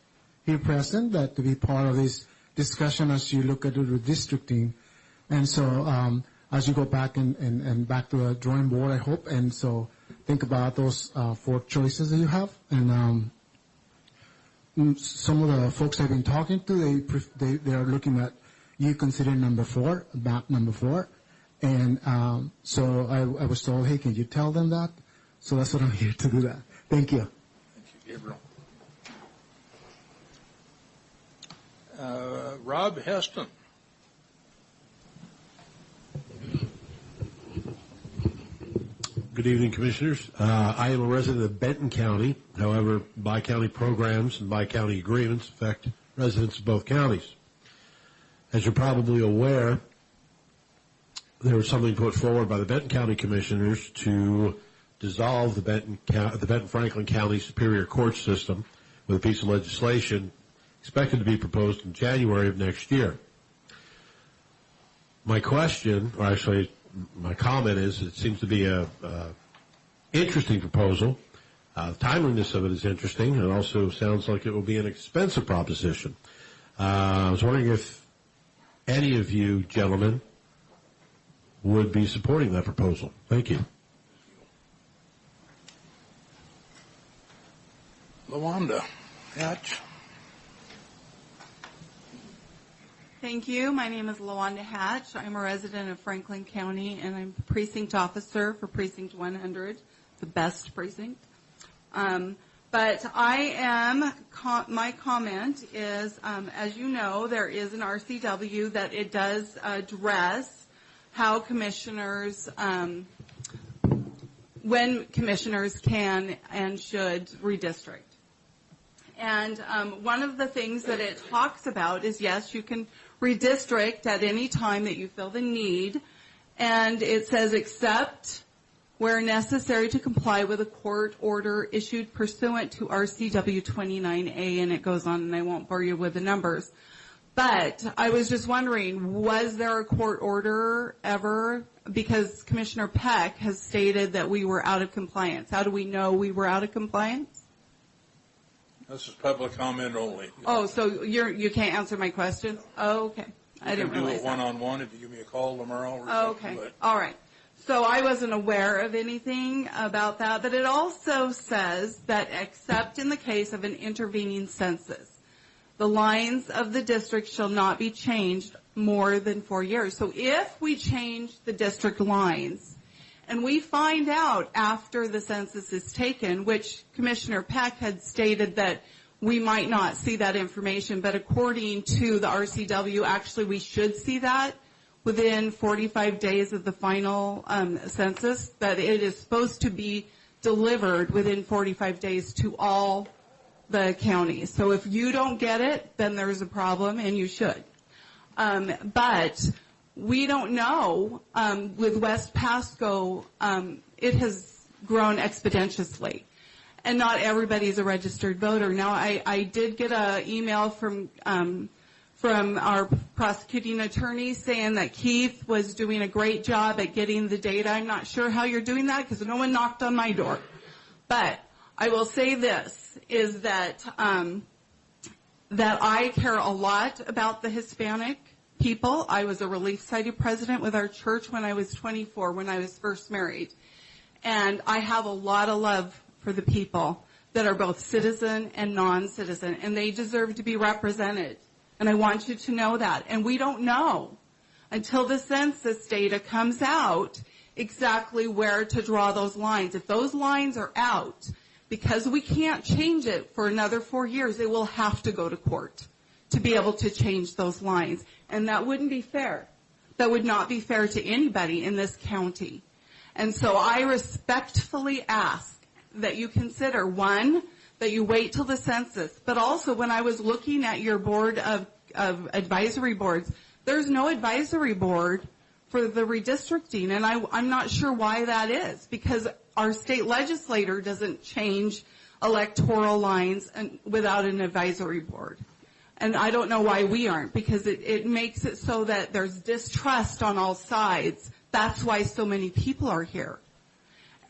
here present, that to be part of this discussion as you look at the redistricting. And so as you go back and back to the drawing board, I hope, and so think about those 4 choices that you have. And some of the folks I've been talking to, they are looking at you consider number 4, map number 4. And so I was told, hey, can you tell them that? So that's what I'm here to do that. Thank you. Thank you, Gabriel. Rob Heston. Good evening, Commissioners. I am a resident of Benton County. However, bi-county programs and bi-county agreements affect residents of both counties. As you're probably aware, there was something put forward by the Benton County Commissioners to dissolve the Benton-Franklin County Superior Court system with a piece of legislation expected to be proposed in January of next year. My question, or actually my comment is, it seems to be a interesting proposal. The timeliness of it is interesting. It also sounds like it will be an expensive proposition. I was wondering if any of you gentlemen would be supporting that proposal. Thank you. LaWanda Hatch. Thank you. My name is LaWanda Hatch. I'm a resident of Franklin County, and I'm precinct officer for Precinct 100, the best precinct. But I am, my comment is, as you know, there is an RCW that it does address how commissioners, when commissioners can and should redistrict. And one of the things that it talks about is, yes, you can redistrict at any time that you feel the need. And it says except where necessary to comply with a court order issued pursuant to RCW 29A, and it goes on, and I won't bore you with the numbers. But I was just wondering, was there a court order ever? Because Commissioner Peck has stated that we were out of compliance. How do we know we were out of compliance? This is public comment only. Oh, so you can't answer my question? Oh, okay. I didn't realize You can do it one-on-one if you give me a call tomorrow or that. something. Okay, all right. So I wasn't aware of anything about that, but it also says that except in the case of an intervening census, the lines of the district shall not be changed more than 4 years. So if we change the district lines and we find out after the census is taken, which Commissioner Peck had stated that we might not see that information, but according to the RCW, actually we should see that within 45 days of the final census, that it is supposed to be delivered within 45 days to all the counties. So if you don't get it, then there's a problem, and you should. But we don't know. With West Pasco, it has grown exponentially, and not everybody's a registered voter. Now, I did get an email from our prosecuting attorney saying that Keith was doing a great job at getting the data. I'm not sure how you're doing that because no one knocked on my door. But I will say this, is that that I care a lot about the Hispanic people. I was a Relief Society president with our church when I was 24, when I was first married. And I have a lot of love for the people that are both citizen and non-citizen, and they deserve to be represented. And I want you to know that. And we don't know until the census data comes out exactly where to draw those lines. If those lines are out, because we can't change it for another 4 years, it will have to go to court to be able to change those lines. And that wouldn't be fair. That would not be fair to anybody in this county. And so I respectfully ask that you consider, one, that you wait till the census, but also when I was looking at your board of advisory boards, there's no advisory board for the redistricting, and I'm not sure why that is, because our state legislator doesn't change electoral lines without an advisory board. And I don't know why we aren't, because it makes it so that there's distrust on all sides. That's why so many people are here.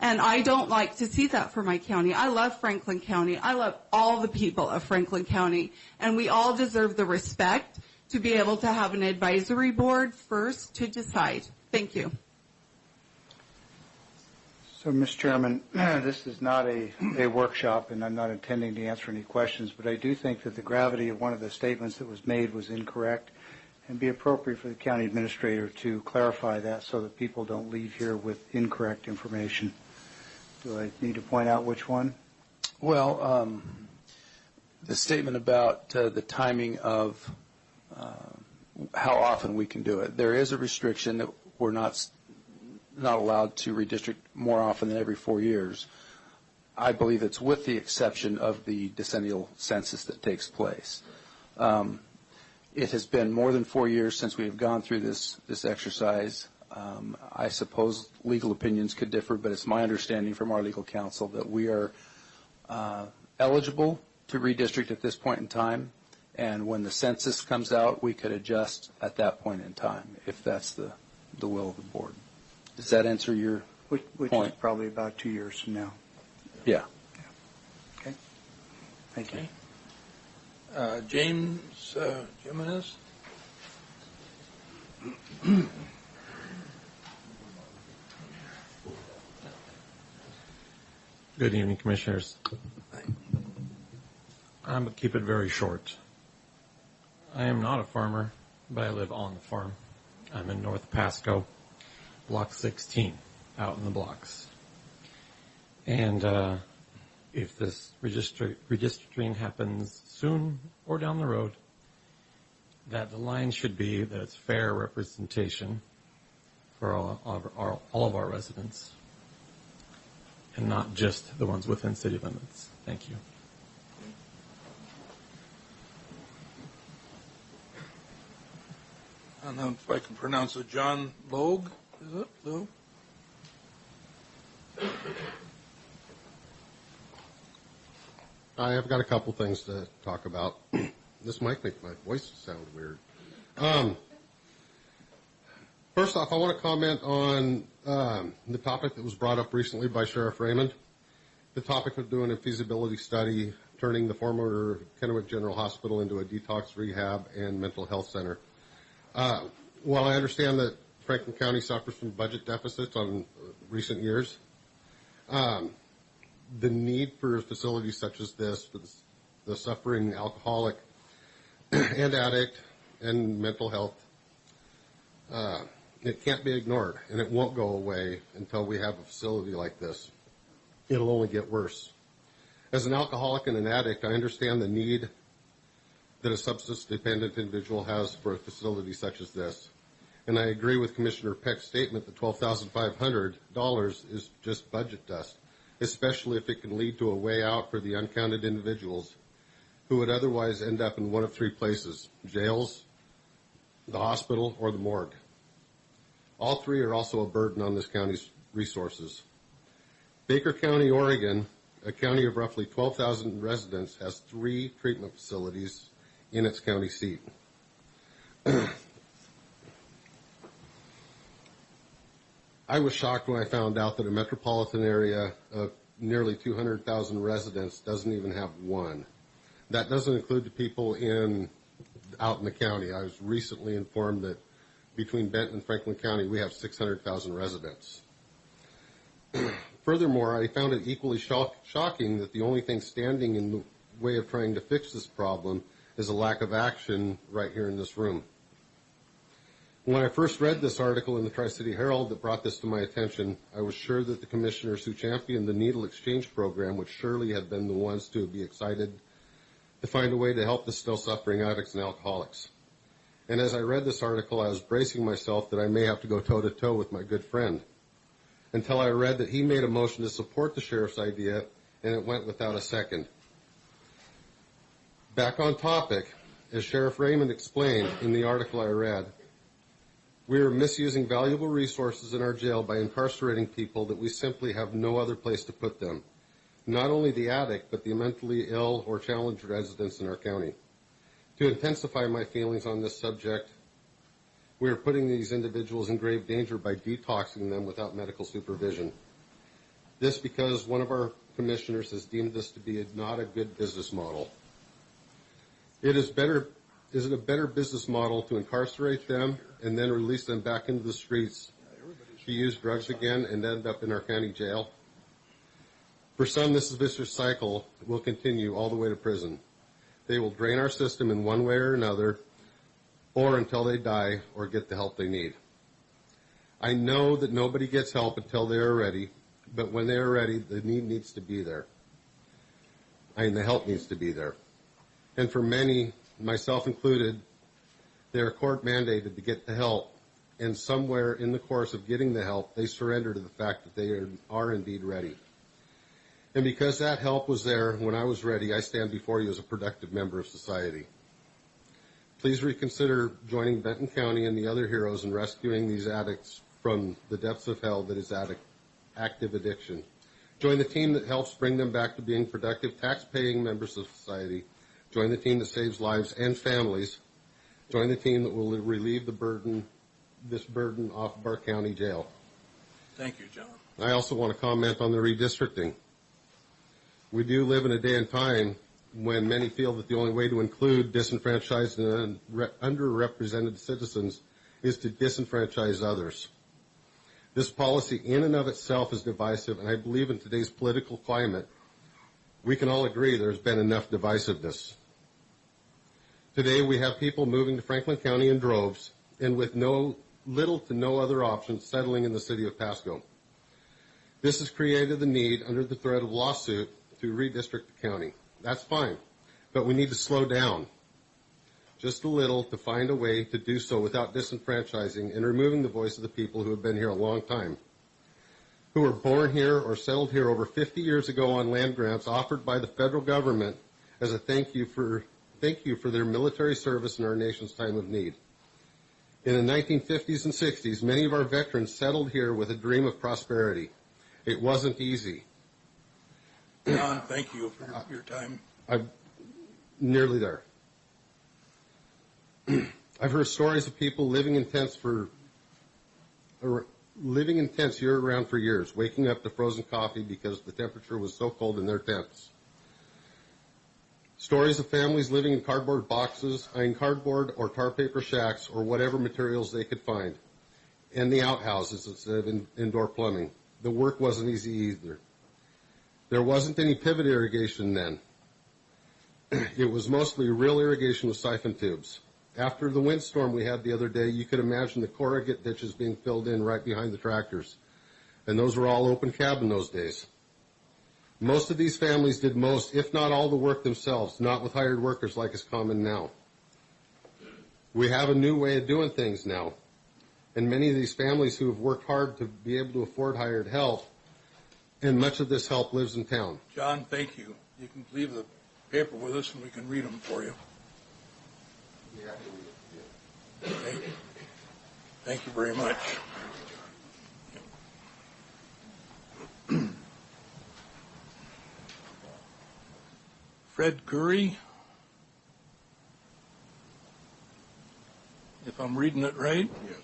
And I don't like to see that for my county. I love Franklin County. I love all the people of Franklin County. And we all deserve the respect to be able to have an advisory board first to decide. Thank you. So, Mr. Chairman, this is not a workshop, and I'm not intending to answer any questions, but I do think that the gravity of one of the statements that was made was incorrect, and be appropriate for the county administrator to clarify that so that people don't leave here with incorrect information. Do I need to point out which one? Well, the statement about the timing of how often we can do it. There is a restriction that we're not allowed to redistrict more often than every 4 years. I believe it's with the exception of the decennial census that takes place. It has been more than 4 years since we have gone through this exercise. I suppose legal opinions could differ, but it's my understanding from our legal counsel that we are eligible to redistrict at this point in time, and when the census comes out, we could adjust at that point in time, if that's the will of the board. Does that answer your which point? Is probably about 2 years from now. Yeah. Okay. Thank you. James Jimenez. Good evening, Commissioners. I'm going to keep it very short. I am not a farmer, but I live on the farm. I'm in North Pasco, Block 16, out in the blocks. And if this redistricting happens soon or down the road, that the line should be that it's fair representation for all of our residents, and not just the ones within city limits. Thank you. I don't know if I can pronounce it. John Logue, is it? Logue? I have got a couple things to talk about. This might make my voice sound weird. First off, I want to comment on the topic that was brought up recently by Sheriff Raymond, the topic of doing a feasibility study, turning the former Kennewick General Hospital into a detox rehab and mental health center. While I understand that Franklin County suffers from budget deficits on recent years, the need for facilities such as this for the suffering alcoholic and addict and mental health, it can't be ignored, and it won't go away until we have a facility like this. It'll only get worse. As an alcoholic and an addict, I understand the need that a substance-dependent individual has for a facility such as this. And I agree with Commissioner Peck's statement that $12,500 is just budget dust, especially if it can lead to a way out for the uncounted individuals who would otherwise end up in one of three places: jails, the hospital, or the morgue. All three are also a burden on this county's resources. Baker County, Oregon, a county of roughly 12,000 residents, has 3 treatment facilities in its county seat. I was shocked when I found out that a metropolitan area of nearly 200,000 residents doesn't even have one. That doesn't include the people out in the county. I was recently informed that between Benton and Franklin County, we have 600,000 residents. Furthermore, I found it equally shocking that the only thing standing in the way of trying to fix this problem is a lack of action right here in this room. When I first read this article in the Tri-City Herald that brought this to my attention, I was sure that the commissioners who championed the needle exchange program would surely have been the ones to be excited to find a way to help the still suffering addicts and alcoholics. And as I read this article, I was bracing myself that I may have to go toe-to-toe with my good friend, until I read that he made a motion to support the sheriff's idea, and it went without a second. Back on topic, as Sheriff Raymond explained in the article I read, we are misusing valuable resources in our jail by incarcerating people that we simply have no other place to put them. Not only the addict, but the mentally ill or challenged residents in our county. To intensify my feelings on this subject, we are putting these individuals in grave danger by detoxing them without medical supervision. This because one of our commissioners has deemed this to be not a good business model. Is it a better business model to incarcerate them and then release them back into the streets to use drugs again and end up in our county jail? For some, this vicious cycle will continue all the way to prison. They will drain our system in one way or another, or until they die or get the help they need. I know that nobody gets help until they are ready, but when they are ready, the need needs to be there. The help needs to be there. And for many, myself included, they are court mandated to get the help, and somewhere in the course of getting the help, they surrender to the fact that they are indeed ready. And because that help was there when I was ready, I stand before you as a productive member of society. Please reconsider joining Benton County and the other heroes in rescuing these addicts from the depths of hell that is active addiction. Join the team that helps bring them back to being productive, tax-paying members of society. Join the team that saves lives and families. Join the team that will relieve this burden off of our county jail. Thank you, John. I also want to comment on the redistricting. We do live in a day and time when many feel that the only way to include disenfranchised and underrepresented citizens is to disenfranchise others. This policy in and of itself is divisive, and I believe in today's political climate, we can all agree there's been enough divisiveness. Today we have people moving to Franklin County in droves and with little to no other options settling in the city of Pasco. This has created the need, under the threat of lawsuit, to redistrict the county. That's fine, but we need to slow down just a little to find a way to do so without disenfranchising and removing the voice of the people who have been here a long time, who were born here or settled here over 50 years ago on land grants offered by the federal government as a thank you for their military service in our nation's time of need. In the 1950s and 60s, many of our veterans settled here with a dream of prosperity, It wasn't easy. John, thank you for your time. I'm nearly there. I've heard stories of people living in tents year-round for years, waking up to frozen coffee because the temperature was so cold in their tents. Stories of families living in cardboard boxes, in cardboard or tar paper shacks, or whatever materials they could find, and the outhouses instead of indoor plumbing. The work wasn't easy either. There wasn't any pivot irrigation then. It was mostly real irrigation with siphon tubes. After the windstorm we had the other day, you could imagine the corrugate ditches being filled in right behind the tractors. And those were all open cab in those days. Most of these families did most, if not all, the work themselves, not with hired workers like is common now. We have a new way of doing things now. And many of these families who have worked hard to be able to afford hired help, and much of this help lives in town. John, thank you. You can leave the paper with us and we can read them for you. Okay. Thank you very much. Fred Curry, if I'm reading it right. Yes.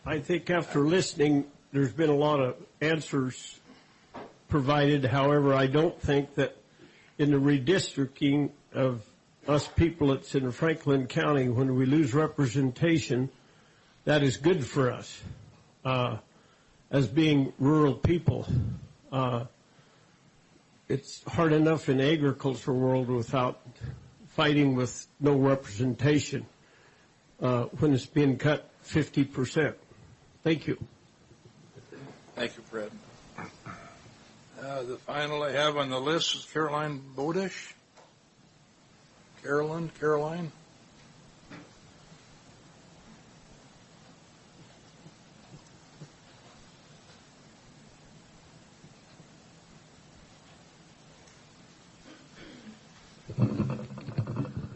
I think after listening, there's been a lot of answers provided. However, I don't think that in the redistricting of us people that's in Franklin County, when we lose representation, that is good for us as being rural people. It's hard enough in the agricultural world without fighting with no representation when it's being cut 50%. Thank you. Thank you, Fred. The final I have on the list is Caroline Bodish. Caroline.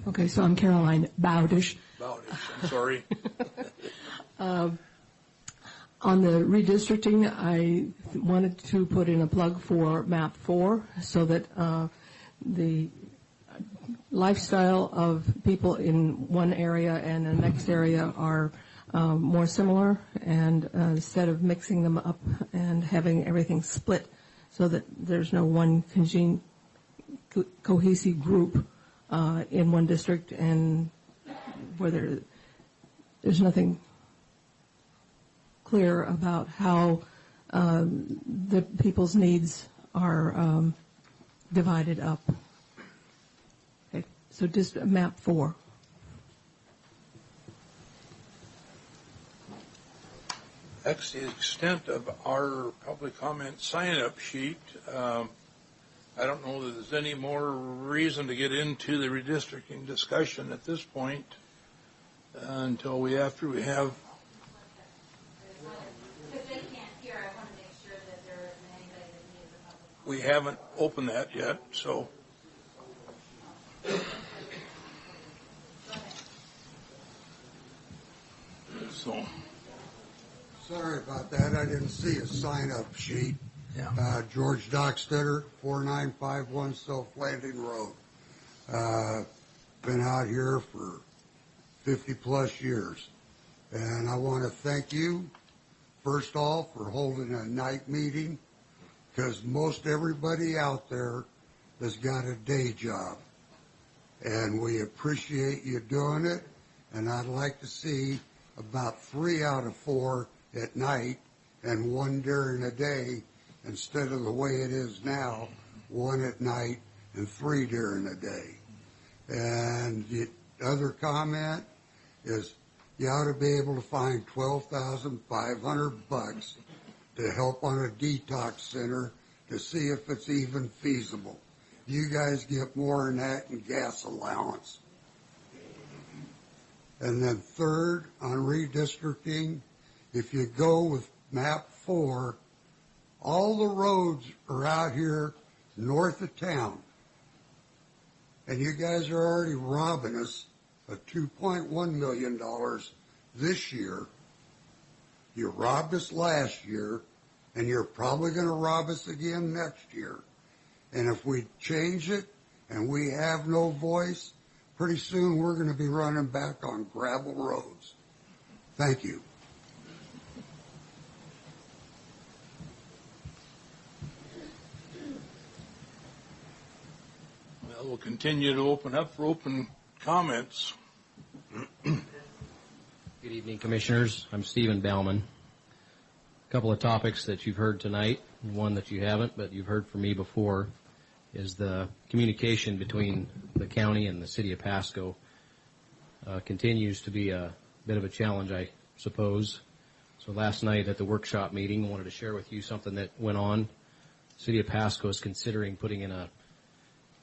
Okay, so I'm Caroline Bowdish. I'm sorry. On the redistricting, I wanted to put in a plug for MAP 4 so that the lifestyle of people in one area and the next area are more similar, and instead of mixing them up and having everything split so that there's no one cohesive group in one district and where there's nothing clear about how the people's needs are divided up. Okay, so just MAP 4. That's the extent of our public comment sign-up sheet. I don't know that there's any more reason to get into the redistricting discussion at this point until after we have. We haven't opened that yet, so. Sorry about that. I didn't see a sign-up sheet. Yeah. George Dockstetter, 4951 South Landing Road. Been out here for 50-plus years. And I want to thank you, first off, for holding a night meeting, because most everybody out there has got a day job. And we appreciate you doing it, and I'd like to see about 3 out of 4 at night and 1 during the day, instead of the way it is now, 1 at night and 3 during the day. And the other comment is you ought to be able to find $12,500 to help on a detox center to see if it's even feasible. You guys get more than that in gas allowance. And then third, on redistricting, if you go with map 4, all the roads are out here north of town. And you guys are already robbing us of $2.1 million this year. You robbed us last year, and you're probably going to rob us again next year. And if we change it and we have no voice, pretty soon we're going to be running back on gravel roads. Thank you. Well, we'll continue to open up for open comments. Good evening, Commissioners. I'm Stephen Bauman. A couple of topics that you've heard tonight, and one that you haven't, but you've heard from me before, is the communication between the county and the city of Pasco continues to be a bit of a challenge, I suppose. So last night at the workshop meeting, I wanted to share with you something that went on. The city of Pasco is considering putting in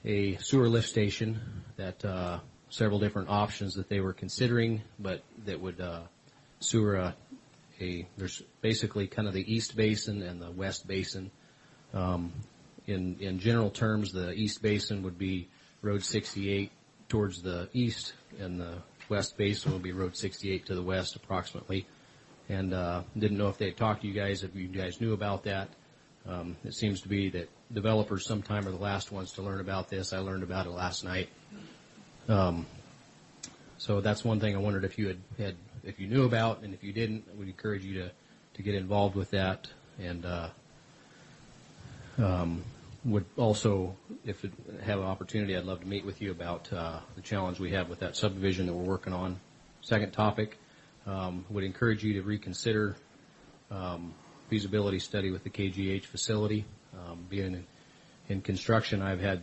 a sewer lift station that several different options that they were considering, but that would sewer there's basically kind of the east basin and the west basin. In general terms, the east basin would be Road 68 towards the east, and the west basin would be Road 68 to the west approximately. And didn't know if they had talked to you guys, if you guys knew about that. It seems to be that developers sometime are the last ones to learn about this. I learned about it last night. So that's one thing I wondered if you if you knew about, and if you didn't, I would encourage you to get involved with that. And would also, if it have an opportunity, I'd love to meet with you about the challenge we have with that subdivision that we're working on. Second topic, would encourage you to reconsider feasibility study with the KGH facility. Being in construction, I've had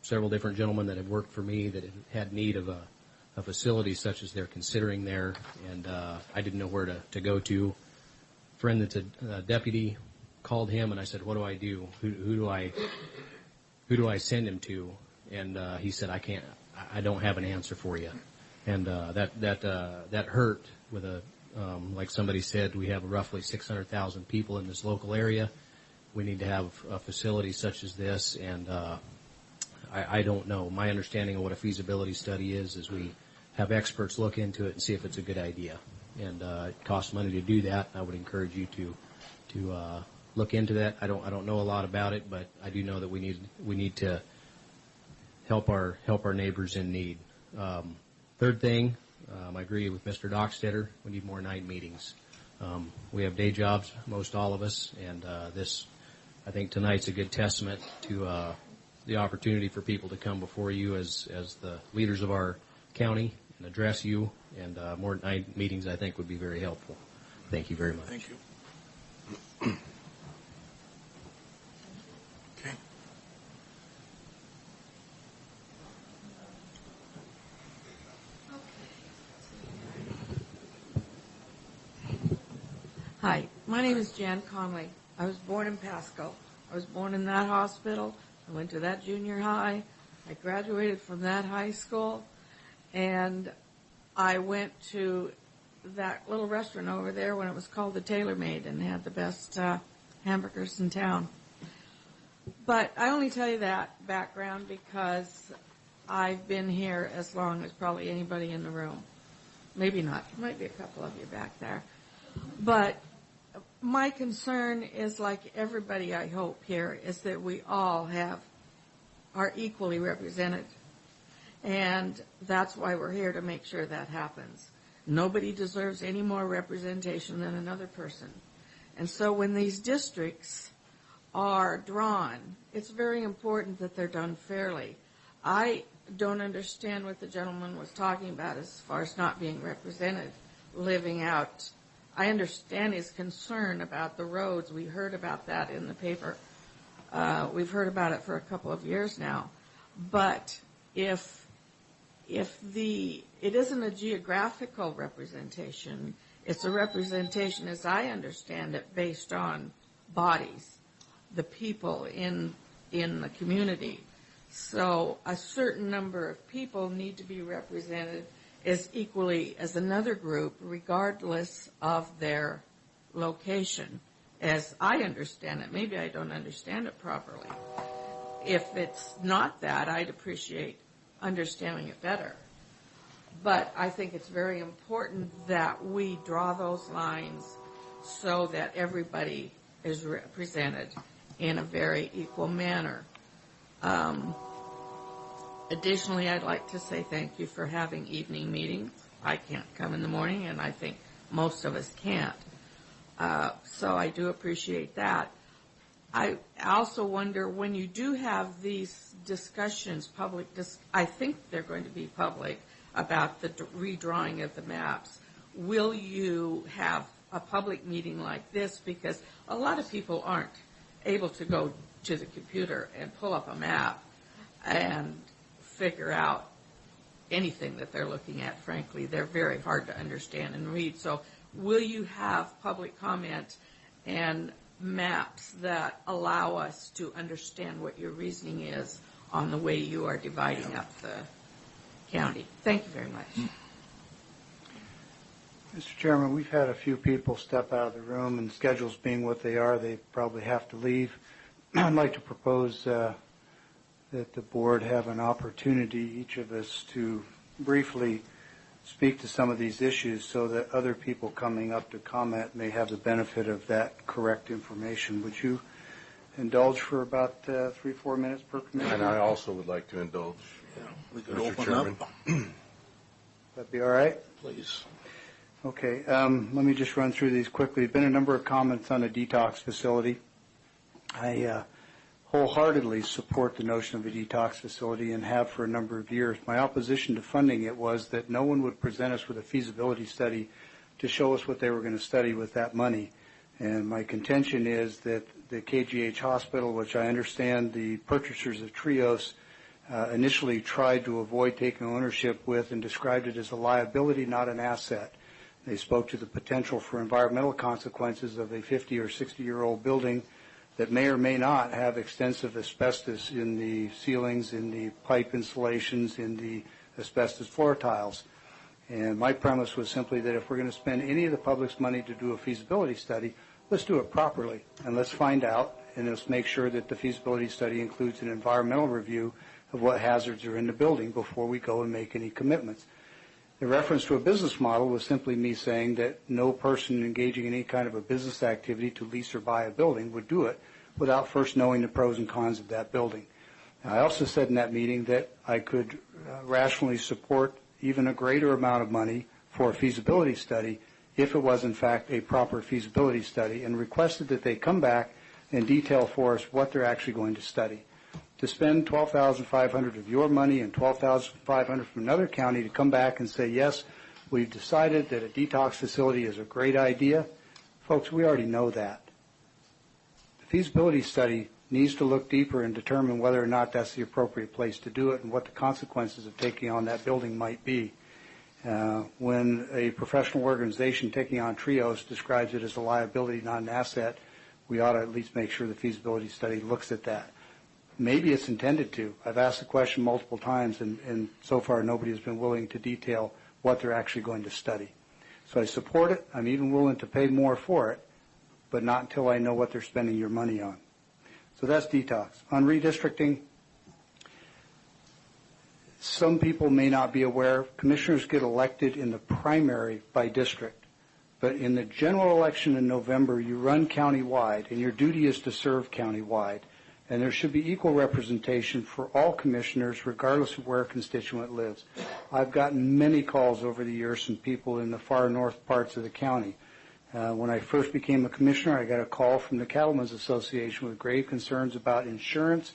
several different gentlemen that have worked for me that have had need of a facility such as they're considering there, and I didn't know where to go to. A friend that's a deputy called him, and I said, "What do I do? Who do I send him to?" And he said, I don't have an answer for you." And that hurt. With like somebody said, we have roughly 600,000 people in this local area. We need to have a facility such as this, and I don't know. My understanding of what a feasibility study is we have experts look into it and see if it's a good idea. And it costs money to do that. I would encourage you to look into that. I don't know a lot about it, but I do know that we need to help our neighbors in need. Third thing, I agree with Mr. Dockstetter. We need more night meetings. We have day jobs, most all of us, and this, I think tonight's a good testament to the opportunity for people to come before you as the leaders of our county and address you, and more night meetings I think would be very helpful. Thank you very much. Thank you. Okay. Hi, my name is Jan Conley. I was born in Pasco. I was born in that hospital. I went to that junior high. I graduated from that high school, and I went to that little restaurant over there when it was called the Tailor Made and had the best hamburgers in town. But I only tell you that background because I've been here as long as probably anybody in the room. Maybe not. There might be a couple of you back there. But my concern is, like everybody I hope here, is that we all are equally represented. And that's why we're here, to make sure that happens. Nobody deserves any more representation than another person. And so when these districts are drawn, it's very important that they're done fairly. I don't understand what the gentleman was talking about as far as not being represented, living out. I understand his concern about the roads. We heard about that in the paper. We've heard about it for a couple of years now. But if if it isn't a geographical representation, it's a representation, as I understand it, based on bodies, the people in the community. So a certain number of people need to be represented as equally as another group, regardless of their location, as I understand it. Maybe I don't understand it properly. If it's not that, I'd appreciate understanding it better. But I think it's very important that we draw those lines so that everybody is represented in a very equal manner. Additionally, I'd like to say thank you for having evening meetings. I can't come in the morning, and I think most of us can't. So I do appreciate that. I also wonder, when you do have these discussions, I think they're going to be public, about the redrawing of the maps, will you have a public meeting like this? Because a lot of people aren't able to go to the computer and pull up a map and figure out anything that they're looking at, frankly. They're very hard to understand and read. So will you have public comment and maps that allow us to understand what your reasoning is on the way you are dividing up the county? Thank you very much. Mr. Chairman, we've had a few people step out of the room, and schedules being what they are, they probably have to leave. I'd like to propose that the board have an opportunity, each of us, to briefly speak to some of these issues so that other people coming up to comment may have the benefit of that correct information. Would you indulge for about 3-4 minutes per committee? And I also would like to indulge. We could Mr. open Chairman. up. That'd be all right? Please. Okay, let me just run through these quickly. There have been a number of comments on a detox facility. I wholeheartedly support the notion of a detox facility and have for a number of years. My opposition to funding it was that no one would present us with a feasibility study to show us what they were going to study with that money. And my contention is that the KGH hospital, which I understand the purchasers of Trios initially tried to avoid taking ownership with and described it as a liability, not an asset. They spoke to the potential for environmental consequences of a 50 or 60-year-old building that may or may not have extensive asbestos in the ceilings, in the pipe installations, in the asbestos floor tiles. And my premise was simply that if we're going to spend any of the public's money to do a feasibility study, let's do it properly, and let's find out, and let's make sure that the feasibility study includes an environmental review of what hazards are in the building before we go and make any commitments. The reference to a business model was simply me saying that no person engaging in any kind of a business activity to lease or buy a building would do it without first knowing the pros and cons of that building. Now, I also said in that meeting that I could rationally support even a greater amount of money for a feasibility study if it was in fact a proper feasibility study, and requested that they come back and detail for us what they're actually going to study. To spend $12,500 of your money and $12,500 from another county to come back and say, yes, we've decided that a detox facility is a great idea, folks, we already know that. The feasibility study needs to look deeper and determine whether or not that's the appropriate place to do it and what the consequences of taking on that building might be. When a professional organization taking on Trios describes it as a liability, not an asset, we ought to at least make sure the feasibility study looks at that. Maybe it's intended to. I've asked the question multiple times, and so far nobody has been willing to detail what they're actually going to study. So I support it. I'm even willing to pay more for it, but not until I know what they're spending your money on. So that's detox. On redistricting, some people may not be aware, commissioners get elected in the primary by district. But in the general election in November, you run countywide, and your duty is to serve countywide. And there should be equal representation for all commissioners, regardless of where a constituent lives. I've gotten many calls over the years from people in the far north parts of the county. When I first became a commissioner, I got a call from the Cattlemen's Association with grave concerns about insurance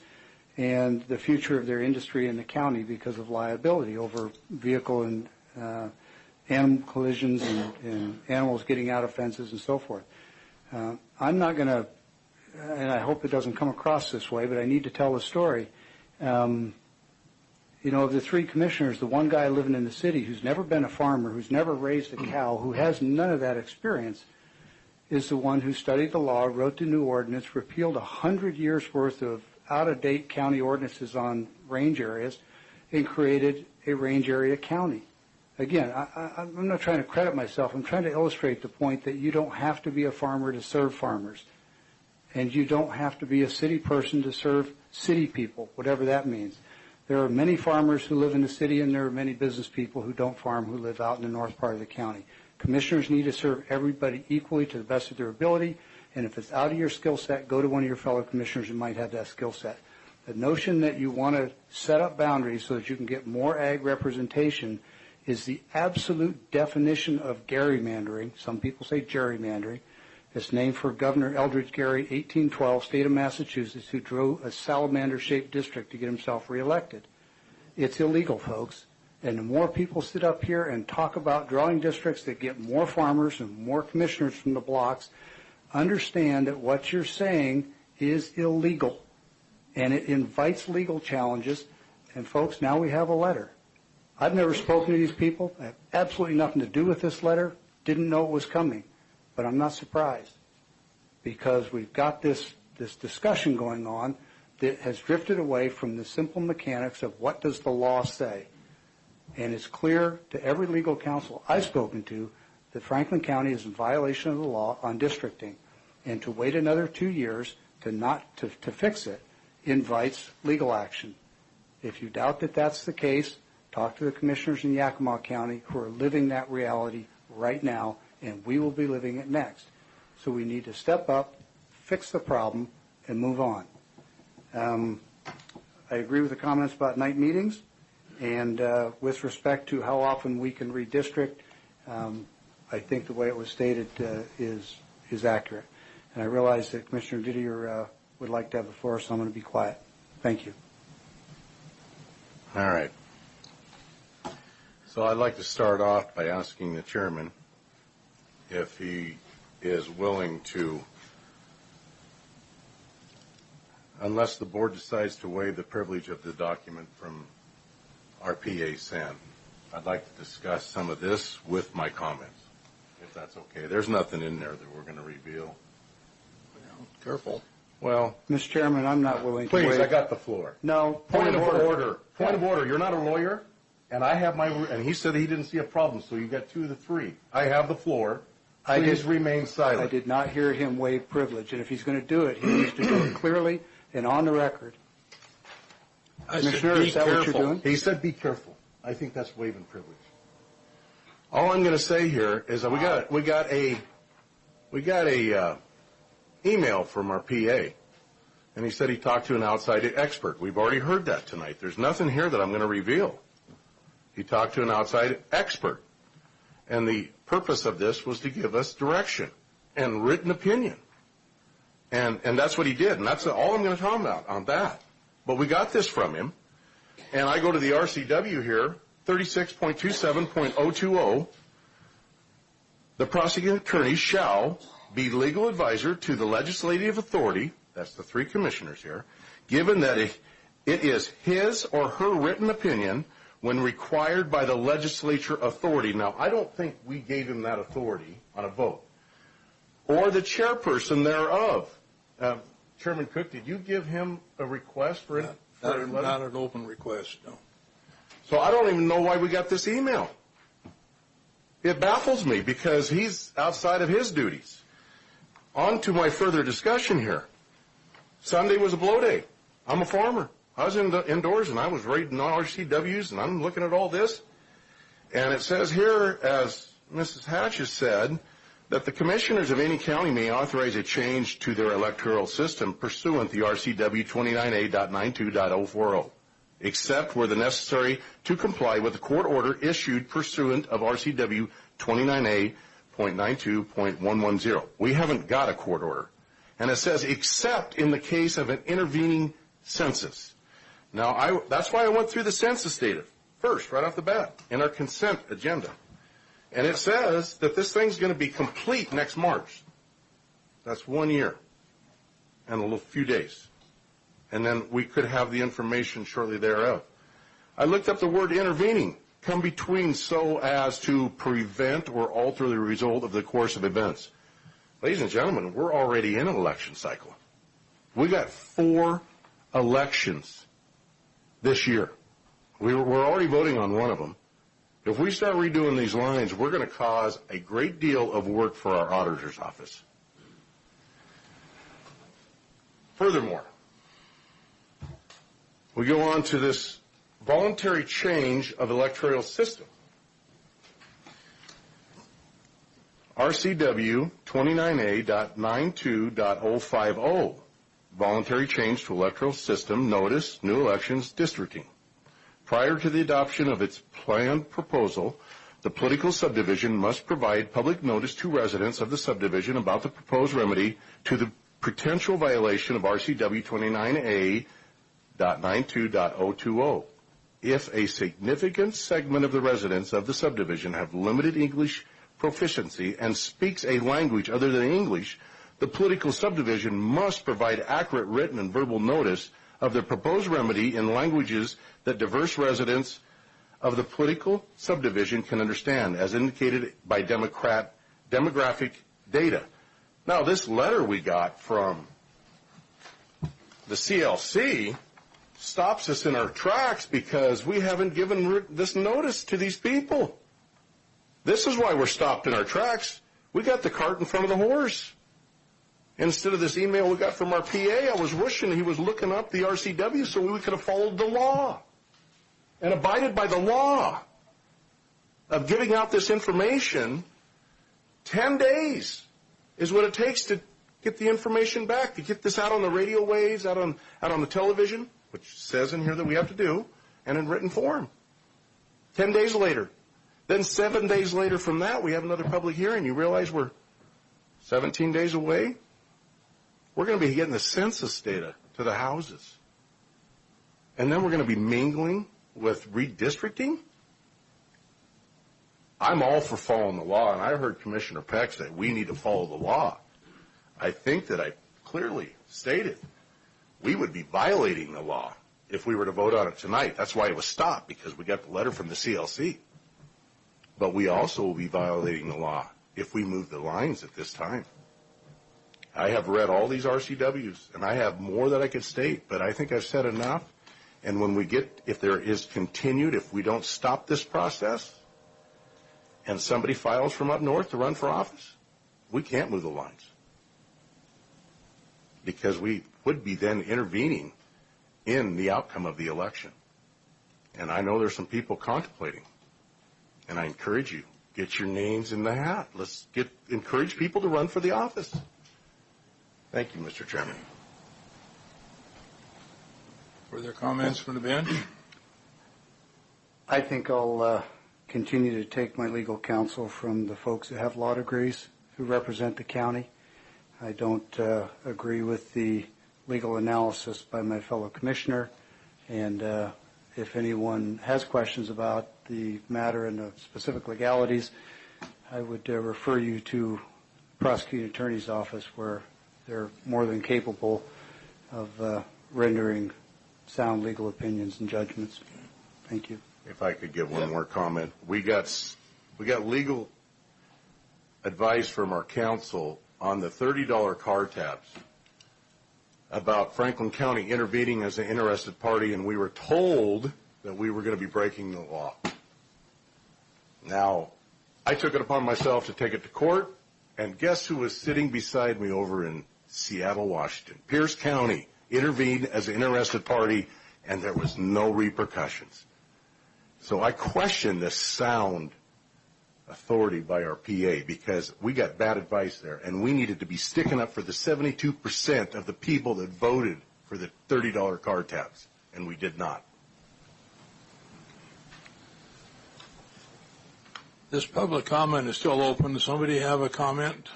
and the future of their industry in the county because of liability over vehicle and animal collisions and animals getting out of fences and so forth. I'm not going to, and I hope it doesn't come across this way, but I need to tell the story. of the three commissioners, the one guy living in the city who's never been a farmer, who's never raised a cow, who has none of that experience, is the one who studied the law, wrote the new ordinance, repealed 100 years worth of out-of-date county ordinances on range areas, and created a range area county. Again, I'm not trying to credit myself. I'm trying to illustrate the point that you don't have to be a farmer to serve farmers. And you don't have to be a city person to serve city people, whatever that means. There are many farmers who live in the city, and there are many business people who don't farm who live out in the north part of the county. Commissioners need to serve everybody equally to the best of their ability, and if it's out of your skill set, go to one of your fellow commissioners who might have that skill set. The notion that you want to set up boundaries so that you can get more ag representation is the absolute definition of gerrymandering. Some people say gerrymandering. It's named for Governor Eldridge Gerry, 1812, state of Massachusetts, who drew a salamander-shaped district to get himself reelected. It's illegal, folks. And the more people sit up here and talk about drawing districts that get more farmers and more commissioners from the blocks, understand that what you're saying is illegal. And it invites legal challenges. And, folks, now we have a letter. I've never spoken to these people. I have absolutely nothing to do with this letter. Didn't know it was coming. But I'm not surprised, because we've got this discussion going on that has drifted away from the simple mechanics of what does the law say. And it's clear to every legal counsel I've spoken to that Franklin County is in violation of the law on districting. And to wait another 2 years to fix it invites legal action. If you doubt that that's the case, talk to the commissioners in Yakima County who are living that reality right now, and we will be living it next. So we need to step up, fix the problem, and move on. I agree with the comments about night meetings, and with respect to how often we can redistrict, I think the way it was stated is accurate. And I realize that Commissioner Didier would like to have the floor, so I'm going to be quiet. Thank you. All right. So I'd like to start off by asking the chairman if he is willing to, unless the board decides to waive the privilege of the document from our PA Sam, I'd like to discuss some of this with my comments, if that's okay. There's nothing in there that we're going to reveal. Careful. Well, Mr. Chairman, I'm not willing to waive. Please, I got the floor. No. Point of order. Point of order. You're not a lawyer, and I have and he said he didn't see a problem, so you got 2 of the 3. I have the floor. Please remain silent. I did not hear him waive privilege, and if he's going to do it, he needs to do it clearly and on the record. Commissioner, is that what you're doing? He said be careful. I think that's waiving privilege. All I'm going to say here is that we got a email from our PA, and he said he talked to an outside expert. We've already heard that tonight. There's nothing here that I'm going to reveal. He talked to an outside expert, and the purpose of this was to give us direction and written opinion, and that's what he did, and that's all I'm going to talk about on that. But we got this from him, and I go to the RCW here, 36.27.020. The prosecuting attorney shall be legal advisor to the legislative authority, that's the 3 commissioners here, given that it is his or her written opinion when required by the legislature authority. Now, I don't think we gave him that authority on a vote, or the chairperson thereof. Chairman Cook, did you give him a request for it? Not an open request, no. So I don't even know why we got this email. It baffles me because he's outside of his duties. On to my further discussion here. Sunday was a blow day. I'm a farmer. I was indoors, and I was reading RCWs, and I'm looking at all this. And it says here, as Mrs. Hatch has said, that the commissioners of any county may authorize a change to their electoral system pursuant to the RCW 29A.92.040, except where the necessary to comply with the court order issued pursuant of RCW 29A.92.110. We haven't got a court order. And it says, except in the case of an intervening census. Now, that's why I went through the census data first, right off the bat, in our consent agenda. And it says that this thing's going to be complete next March. That's 1 year and a few days. And then we could have the information shortly thereof. I looked up the word intervening, come between so as to prevent or alter the result of the course of events. Ladies and gentlemen, we're already in an election cycle. We got 4 elections this year. We're already voting on one of them. If we start redoing these lines, we're going to cause a great deal of work for our auditor's office. Furthermore, we go on to this voluntary change of electoral system. RCW 29A.92.050, voluntary change to electoral system, notice, new elections, districting. Prior to the adoption of its planned proposal, the political subdivision must provide public notice to residents of the subdivision about the proposed remedy to the potential violation of RCW 29A.92.020. If a significant segment of the residents of the subdivision have limited English proficiency and speaks a language other than English, the political subdivision must provide accurate written and verbal notice of the proposed remedy in languages that diverse residents of the political subdivision can understand, as indicated by demographic data. Now, this letter we got from the CLC stops us in our tracks because we haven't given this notice to these people. This is why we're stopped in our tracks. We got the cart in front of the horse. Instead of this email we got from our PA, I was wishing he was looking up the RCW so we could have followed the law and abided by the law of giving out this information. 10 days is what it takes to get the information back, to get this out on the radio waves, out on the television, which says in here that we have to do, and in written form. 10 days later. Then 7 days later from that, we have another public hearing. You realize we're 17 days away? We're going to be getting the census data to the houses. And then we're going to be mingling with redistricting? I'm all for following the law, and I heard Commissioner Peck say we need to follow the law. I think that I clearly stated we would be violating the law if we were to vote on it tonight. That's why it was stopped, because we got the letter from the CLC. But we also will be violating the law if we move the lines at this time. I have read all these RCWs, and I have more that I could state, but I think I've said enough. And when we get, if there is continued, if we don't stop this process, and somebody files from up north to run for office, we can't move the lines. Because we would be then intervening in the outcome of the election. And I know there's some people contemplating. And I encourage you, get your names in the hat. Let's encourage people to run for the office. Thank you, Mr. Chairman. Further comments from the bench? I think I'll continue to take my legal counsel from the folks that have law degrees who represent the county. I don't agree with the legal analysis by my fellow commissioner, and if anyone has questions about the matter and the specific legalities, I would refer you to the prosecuting attorney's office, where they're more than capable of rendering sound legal opinions and judgments. Thank you. If I could give one more comment. We got legal advice from our counsel on the $30 car tabs about Franklin County intervening as an interested party, and we were told that we were going to be breaking the law. Now, I took it upon myself to take it to court, and guess who was sitting beside me over in Seattle, Washington? Pierce County intervened as an interested party, and there was no repercussions. So I question the sound authority by our PA, because we got bad advice there, and we needed to be sticking up for the 72% of the people that voted for the $30 car tabs, and we did not. This public comment is still open. Does somebody have a comment?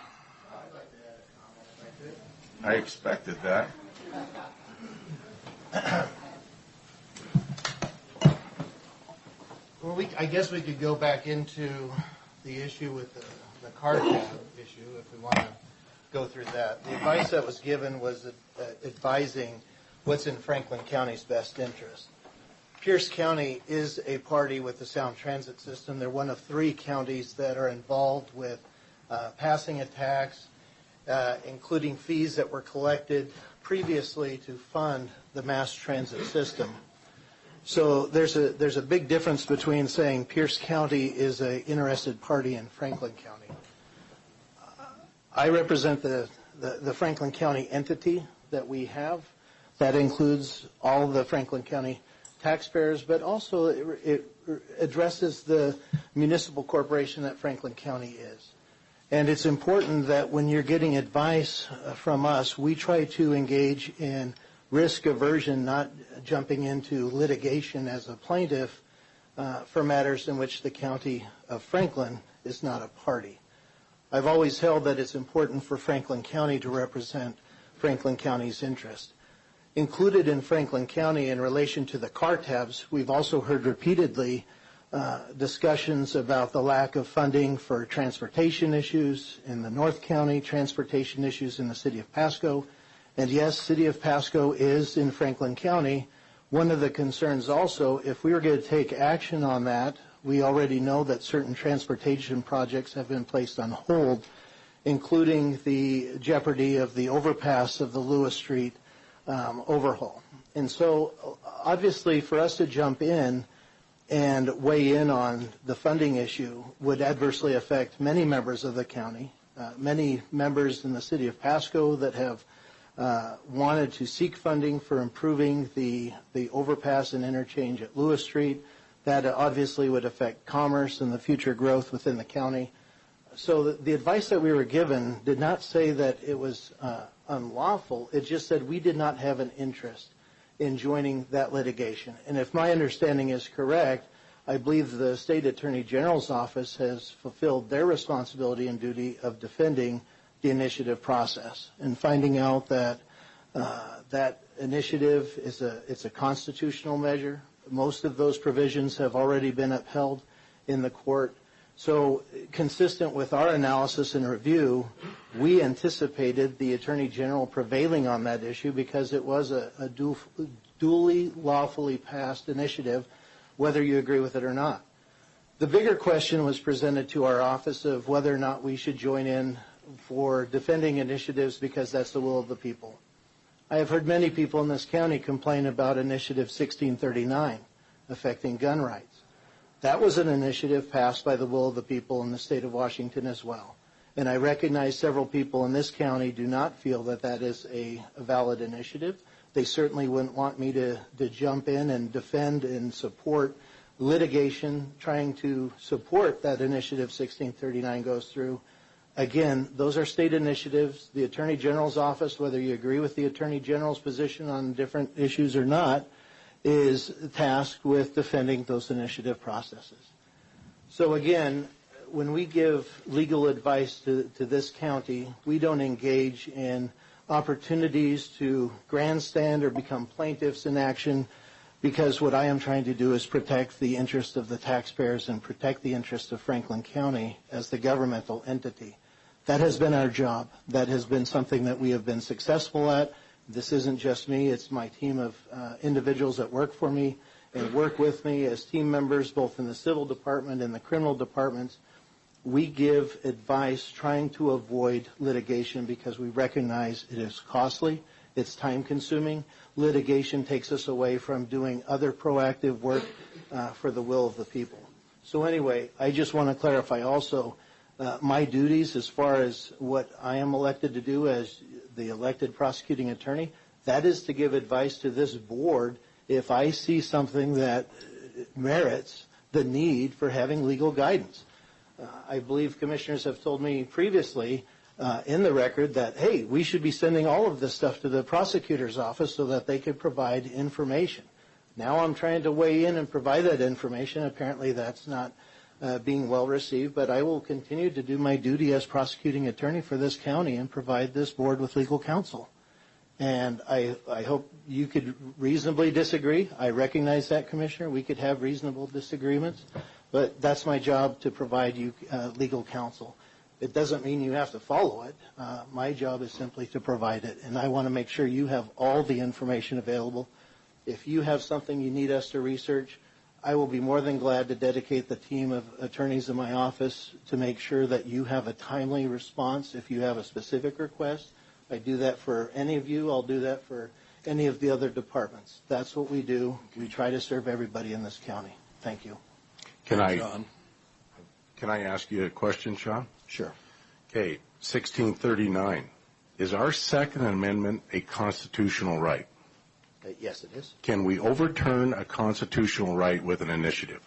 I'd like to add a comment if I could. I expected that. Well, I guess we could go back into the issue with the car tab issue if we want to go through that. The advice that was given was advising what's in Franklin County's best interest. Pierce County is a party with the Sound Transit System. They're one of 3 counties that are involved with passing a tax, including fees that were collected previously to fund the mass transit system. So there's a big difference between saying Pierce County is an interested party in Franklin County. I represent the Franklin County entity that we have. That includes all the Franklin County taxpayers, but also it addresses the municipal corporation that Franklin County is. And it's important that when you're getting advice from us, we try to engage in risk aversion, not jumping into litigation as a plaintiff for matters in which the county of Franklin is not a party. I've always held that it's important for Franklin County to represent Franklin County's interest. Included in Franklin County in relation to the car tabs, we've also heard repeatedly discussions about the lack of funding for transportation issues in the North County, transportation issues in the city of Pasco. And yes, city of Pasco is in Franklin County. One of the concerns also, if we were going to take action on that, we already know that certain transportation projects have been placed on hold, including the jeopardy of the overpass of the Lewis Street overhaul. And so obviously for us to jump in and weigh in on the funding issue would adversely affect many members of the county, many members in the city of Pasco that have wanted to seek funding for improving the overpass and interchange at Lewis Street. That obviously would affect commerce and the future growth within the county. So the advice that we were given did not say that it was unlawful. It just said we did not have an interest in joining that litigation. And if my understanding is correct, I believe the State Attorney General's office has fulfilled their responsibility and duty of defending the initiative process and finding out that that initiative it's a constitutional measure. Most of those provisions have already been upheld in the court. So consistent with our analysis and review, we anticipated the Attorney General prevailing on that issue because it was a duly lawfully passed initiative, whether you agree with it or not. The bigger question was presented to our office of whether or not we should join in for defending initiatives because that's the will of the people. I have heard many people in this county complain about Initiative 1639 affecting gun rights. That was an initiative passed by the will of the people in the state of Washington as well. And I recognize several people in this county do not feel that that is a valid initiative. They certainly wouldn't want me to jump in and defend and support litigation trying to support that Initiative 1639 goes through. Again, those are state initiatives. The Attorney General's office, whether you agree with the Attorney General's position on different issues or not, is tasked with defending those initiative processes. So again, when we give legal advice to this county, we don't engage in opportunities to grandstand or become plaintiffs in action, because what I am trying to do is protect the interest of the taxpayers and protect the interest of Franklin County as the governmental entity. That has been our job. That has been something that we have been successful at. This isn't just me. It's my team of individuals that work for me and work with me as team members, both in the civil department and the criminal departments. We give advice trying to avoid litigation because we recognize it is costly. It's time-consuming. Litigation takes us away from doing other proactive work for the will of the people. So anyway, I just want to clarify also my duties as far as what I am elected to do as the elected prosecuting attorney. That is to give advice to this board if I see something that merits the need for having legal guidance. I believe commissioners have told me previously in the record that, hey, we should be sending all of this stuff to the prosecutor's office so that they could provide information. Now I'm trying to weigh in and provide that information. Apparently that's not being well received, but I will continue to do my duty as prosecuting attorney for this county and provide this board with legal counsel. And I hope you could reasonably disagree. I recognize that, Commissioner. We could have reasonable disagreements, but that's my job to provide you legal counsel. It doesn't mean you have to follow it. My job is simply to provide it, and I want to make sure you have all the information available If you have something you need us to research, I will be more than glad to dedicate the team of attorneys in my office to make sure that you have a timely response if you have a specific request. I do that for any of you. I'll do that for any of the other departments. That's what we do. We try to serve everybody in this county. Thank you. Can I ask you a question, Sean? Sure. Okay, 1639. Is our Second Amendment a constitutional right? Yes, it is. Can we overturn a constitutional right with an initiative?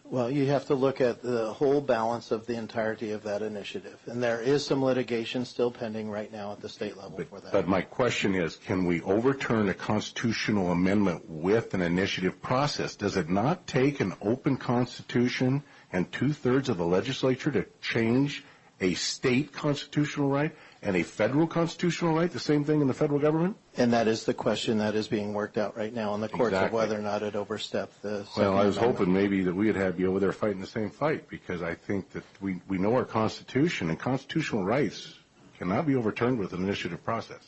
Well, you have to look at the whole balance of the entirety of that initiative. And there is some litigation still pending right now at the state level for that. But my question is, can we overturn a constitutional amendment with an initiative process? Does it not take an open constitution and 2/3 of the legislature to change a state constitutional right and a federal constitutional right, the same thing in the federal government? And that is the question that is being worked out right now in the courts of whether or not it overstepped the Second Well, I was Amendment. hoping maybe that we would have you over there fighting the same fight, because I think that we know our Constitution, and constitutional rights cannot be overturned with an initiative process.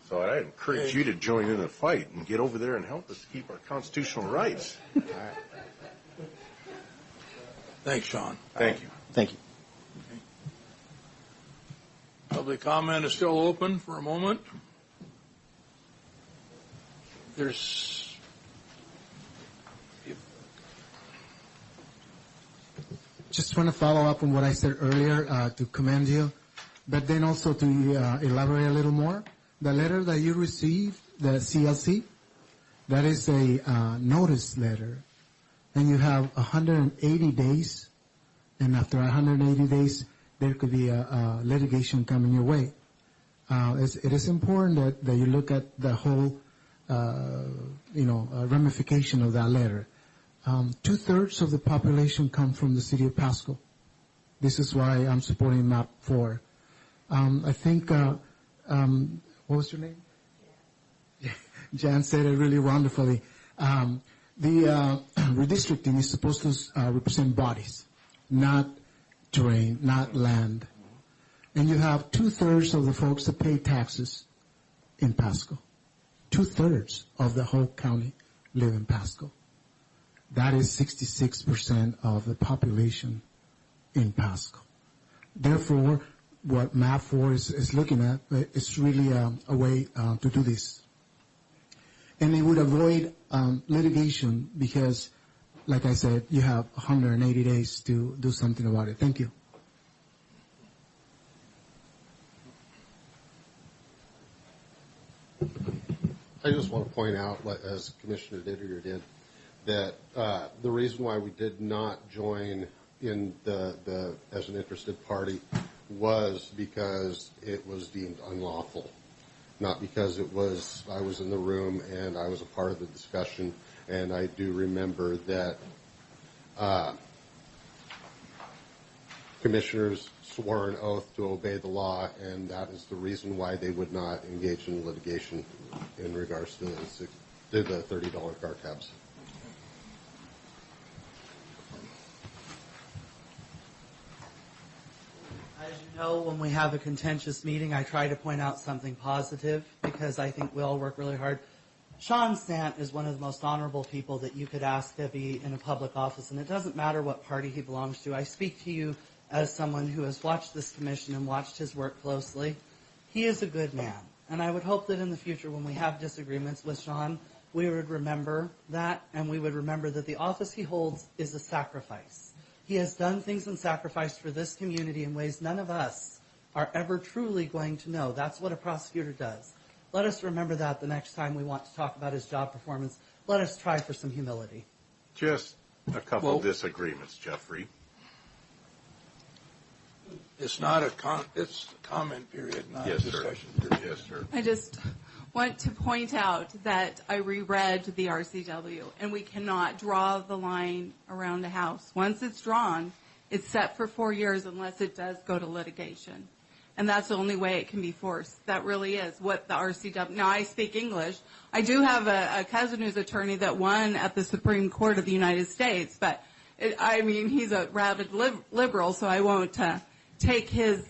So I encourage you to join in the fight and get over there and help us keep our constitutional rights. All right. Thanks, Sean. Thank you. Thank you. Public comment is still open for a moment. Just want to follow up on what I said earlier to commend you, but then also to elaborate a little more. The letter that you received, the CLC, that is a notice letter, and you have 180 days, and after 180 days, there could be a litigation coming your way. It is important that you look at the whole, ramification of that letter. 2/3 of the population come from the city of Pasco. This is why I'm supporting MAP 4. I think, what was your name? Jan said it really wonderfully. The redistricting is supposed to represent bodies, not terrain, not land. And you have 2/3 of the folks that pay taxes in Pasco. 2/3 of the whole county live in Pasco. That is 66% of the population in Pasco. Therefore, what MAP 4 is looking at is really a way to do this. And it would avoid litigation because, like I said, you have 180 days to do something about it. Thank you. I just want to point out, as Commissioner Didier did, that the reason why we did not join in as an interested party was because it was deemed unlawful, not because I was in the room and I was a part of the discussion. And I do remember that commissioners swore an oath to obey the law, and that is the reason why they would not engage in litigation in regards to the $30 car tabs. As you know, when we have a contentious meeting, I try to point out something positive because I think we all work really hard. Sean Sant is one of the most honorable people that you could ask to be in a public office, and it doesn't matter what party he belongs to. I speak to you as someone who has watched this commission and watched his work closely. He is a good man, and I would hope that in the future when we have disagreements with Sean, we would remember that, and we would remember that the office he holds is a sacrifice. He has done things and sacrificed for this community in ways none of us are ever truly going to know. That's what a prosecutor does. Let us remember that the next time we want to talk about his job performance. Let us try for some humility. Just a couple of disagreements, Jeffrey. It's not it's a comment period, not a discussion period. Yes, sir. I just want to point out that I reread the RCW, and we cannot draw the line around a house. Once it's drawn, it's set for 4 years unless it does go to litigation. And that's the only way it can be forced. That really is what the RCW... Now, I speak English. I do have a cousin who's attorney that won at the Supreme Court of the United States, but, he's a rabid liberal, so I won't take his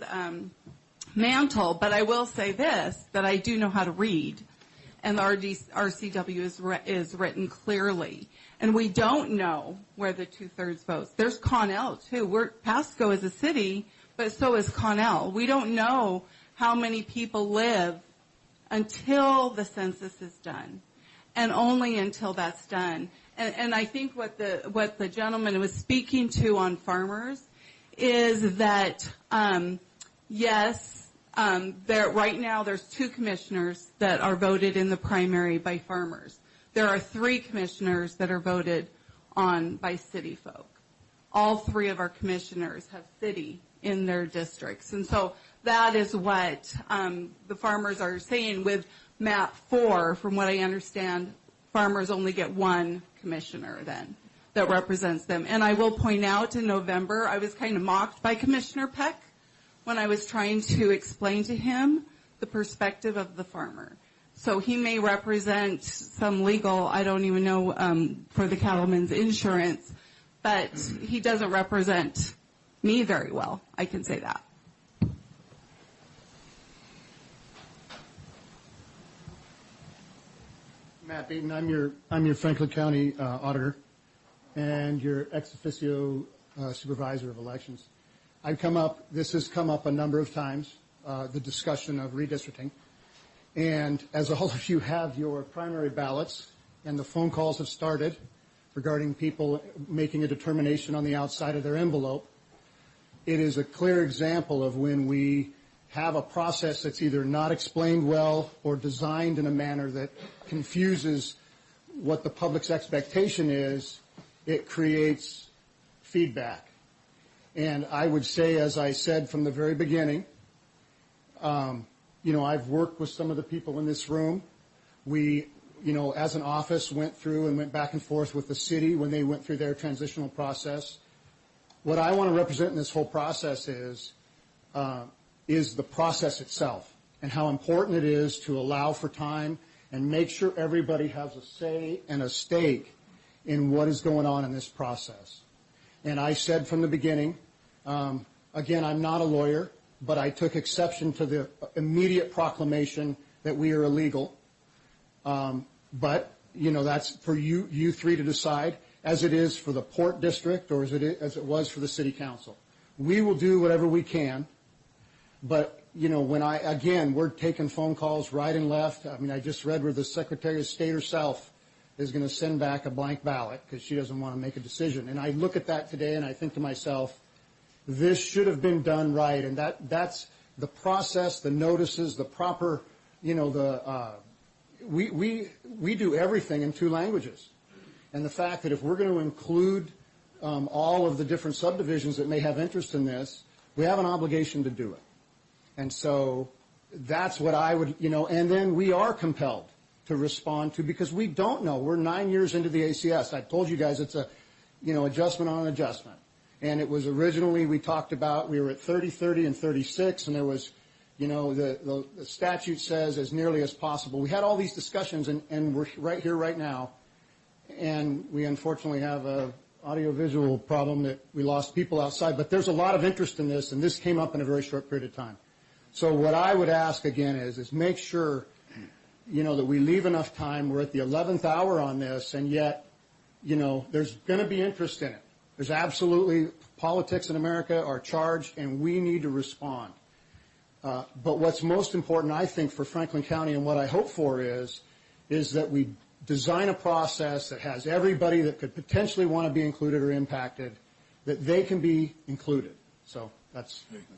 mantle. But I will say this, that I do know how to read. and the RCW is written clearly. And we don't know where the 2/3 votes. There's Connell, too. Pasco is a city, but so is Connell. We don't know how many people live until the census is done, and only until that's done. And I think what the gentleman was speaking to on farmers is that, yes, right now there's 2 commissioners that are voted in the primary by farmers. There are 3 commissioners that are voted on by city folk. All 3 of our commissioners have city in their districts. And so that is what the farmers are saying with map 4. From what I understand, farmers only get 1 commissioner then that represents them. And I will point out, in November, I was kind of mocked by Commissioner Peck when I was trying to explain to him the perspective of the farmer. So he may represent some legal, I don't even know, for the cattleman's insurance, but he doesn't represent me very well. I can say that. Matt Beaton, I'm your Franklin County auditor and your ex officio supervisor of elections. This has come up a number of times, the discussion of redistricting. And as all of you have your primary ballots, and the phone calls have started regarding people making a determination on the outside of their envelope, it is a clear example of when we have a process that's either not explained well or designed in a manner that confuses what the public's expectation is, it creates feedback. And I would say, as I said from the very beginning, I've worked with some of the people in this room. We, as an office, went through and went back and forth with the city when they went through their transitional process. What I want to represent in this whole process is the process itself and how important it is to allow for time and make sure everybody has a say and a stake in what is going on in this process. And I said from the beginning, again, I'm not a lawyer, but I took exception to the immediate proclamation that we are illegal. But, that's for you 3 to decide, as it is for the Port District or as it was for the City Council. We will do whatever we can, but, we're taking phone calls right and left. I just read where the Secretary of State herself is going to send back a blank ballot because she doesn't want to make a decision. And I look at that today and I think to myself, this should have been done right. And that's the process, the notices, the proper, we do everything in 2 languages. And the fact that if we're going to include all of the different subdivisions that may have interest in this, we have an obligation to do it. And so that's what I would, and then we are compelled to respond to because we don't know. We're 9 years into the ACS. I told you guys it's a, adjustment on an adjustment. And it was originally, we talked about, we were at 30, 30, and 36, and there was, the statute says as nearly as possible. We had all these discussions, and we're right here, right now, and we unfortunately have a audiovisual problem that we lost people outside. But there's a lot of interest in this, and this came up in a very short period of time. So what I would ask again is make sure, that we leave enough time. We're at the 11th hour on this, and yet, there's going to be interest in it. There's absolutely, politics in America are charged, and we need to respond. But what's most important, I think, for Franklin County and what I hope for is that we design a process that has everybody that could potentially want to be included or impacted, that they can be included. So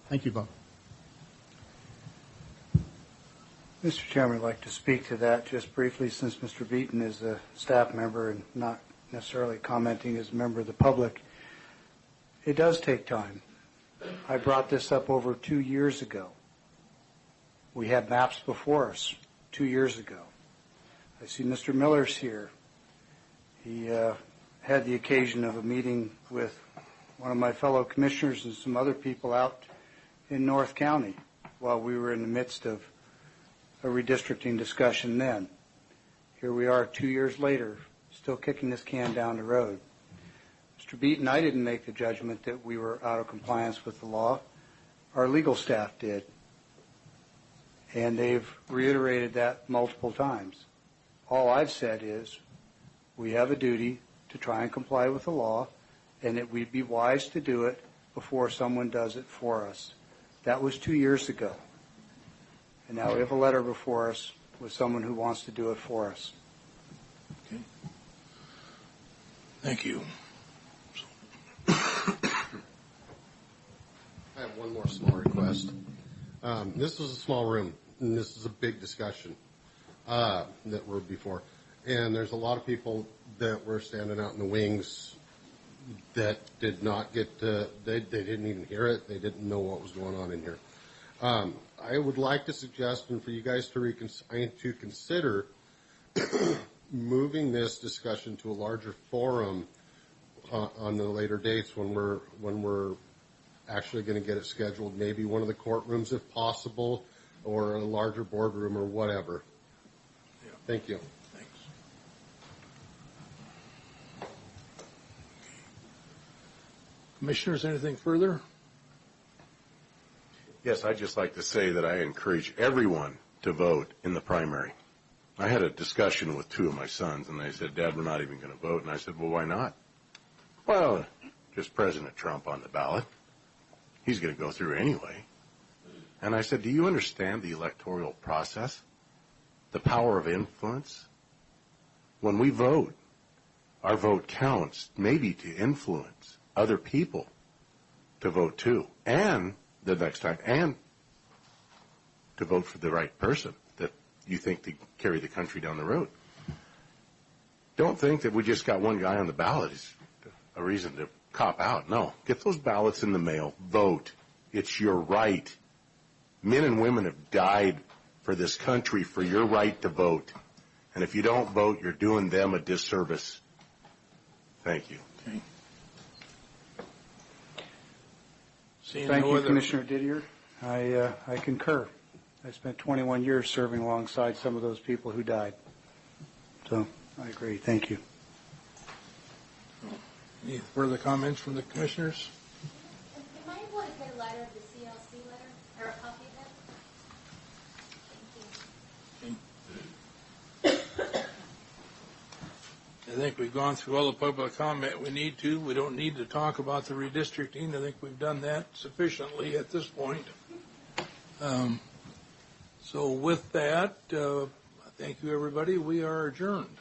thank you, Bob. Mr. Chairman, I'd like to speak to that just briefly since Mr. Beaton is a staff member and not necessarily commenting as a member of the public. It does take time. I brought this up over 2 years ago. We had maps before us 2 years ago. I see Mr. Miller's here. He had the occasion of a meeting with one of my fellow commissioners and some other people out in North County while we were in the midst of a redistricting discussion then. Here we are 2 years later, still kicking this can down the road. Mr. Beaton, I didn't make the judgment that we were out of compliance with the law. Our legal staff did. And they've reiterated that multiple times. All I've said is we have a duty to try and comply with the law, and that we'd be wise to do it before someone does it for us. That was 2 years ago. And now we have a letter before us with someone who wants to do it for us. Okay. Thank you. I have one more small request. This was a small room, and this is a big discussion that were before. And there's a lot of people that were standing out in the wings that did not get to, they didn't even hear it. They didn't know what was going on in here. I would like to suggest, and for you guys to consider moving this discussion to a larger forum on the later dates when we're actually going to get it scheduled, maybe one of the courtrooms if possible, or a larger boardroom or whatever. Yeah. Thank you. Thanks. Commissioners, anything further? Yes, I'd just like to say that I encourage everyone to vote in the primary. I had a discussion with two of my sons, and they said, Dad, we're not even going to vote. And I said, well, why not? Well, just President Trump on the ballot. He's going to go through anyway. And I said, do you understand the electoral process? The power of influence? When we vote, our vote counts maybe to influence other people to vote too. And the next time, and to vote for the right person that you think to carry the country down the road. Don't think that we just got one guy on the ballot is a reason to cop out. No, get those ballots in the mail. Vote. It's your right. Men and women have died for this country for your right to vote. And if you don't vote, you're doing them a disservice. Thank you. Okay. Thank you, Commissioner Didier. I concur. I spent 21 years serving alongside some of those people who died. So I agree. Thank you. Any further comments from the commissioners? Am I able to get a letter of the CLC letter, or a copy of that? Okay. I think we've gone through all the public comment we need to. We don't need to talk about the redistricting. I think we've done that sufficiently at this point. So with that, thank you, everybody. We are adjourned.